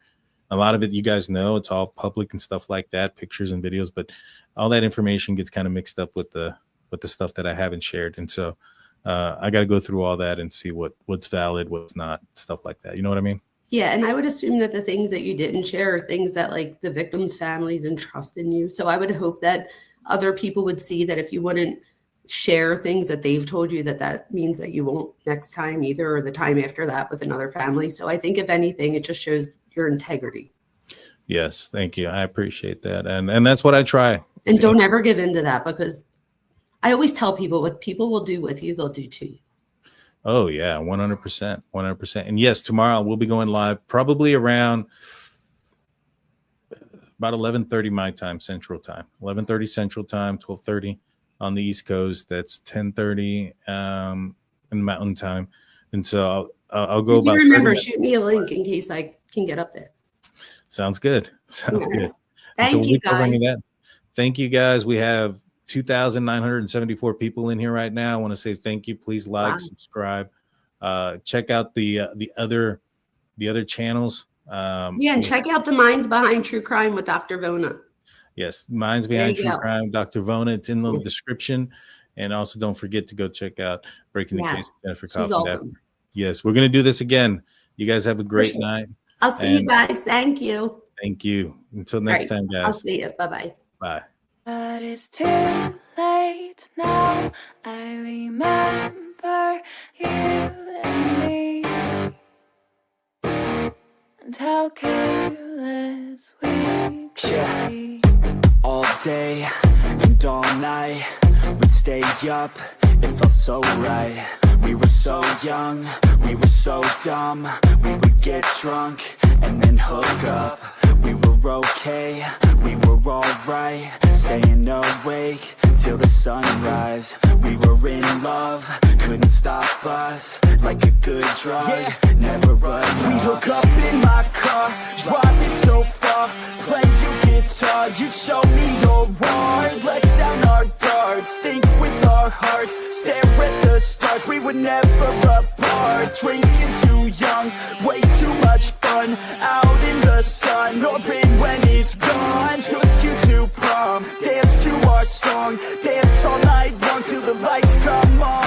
A lot of it, you guys know, it's all public and stuff like that, pictures and videos, but all that information gets kind of mixed up with the stuff that I haven't shared. And so I got to go through all that and see what's valid, what's not, stuff like that. You know what I mean? Yeah. And I would assume that the things that you didn't share are things that like the victims' families entrust in you. So I would hope that other people would see that if you wouldn't share things that they've told you, that means that you won't next time either, or the time after that with another family. So I think if anything, it just shows your integrity. Yes. Thank you. I appreciate that. And that's what I try. And don't ever give in to that, because I always tell people what people will do with you, they'll do to you. Oh yeah. 100%. 100%. And yes, tomorrow we'll be going live probably around about 11:30 my time, Central Time, 11:30 Central Time, 12:30 on the East Coast. That's 10:30 in Mountain Time. And so I'll go. If you remember, shoot me a link in case I can get up there. Sounds good. Sounds good. Thank you, guys. Thank you, guys. We have 2,974 people in here right now. I want to say thank you. Please like, subscribe, check out the other channels. And check out the Minds Behind True Crime with Dr. Vona. Yes, Minds Behind True Crime, Dr. Vona. It's in the description. And also don't forget to go check out Breaking the Case with Jennifer Coffindaffer. Awesome. Yes, we're going to do this again. You guys have a great night. I'll see you guys. Thank you. Thank you. Until next time, guys. I'll see you. Bye-bye. Bye. But it's too late now. I remember you and me, and how careless we could be. All day and all night, we'd stay up, it felt so right. We were so young, we were so dumb. We would get drunk and then hook up. We were okay, we were alright, staying awake till the sunrise. We were in love, couldn't stop us, like a good drug, never run. We hook up in my car, driving so far, play your guitar, you'd show me your art, let down our guard. hearts, think with our hearts, stare at the stars, we were never apart. Drinking too young, way too much fun, out in the sun, hoping when he's gone. Took you to prom, dance to our song, dance all night long till the lights come on.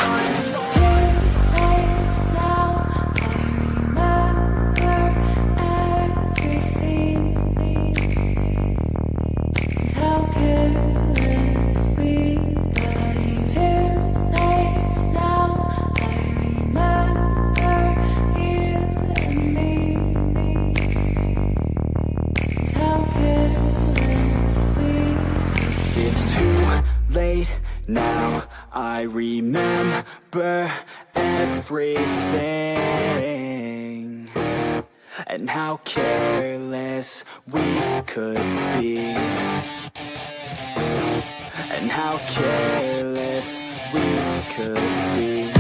Now I remember everything, and how careless we could be, and how careless we could be.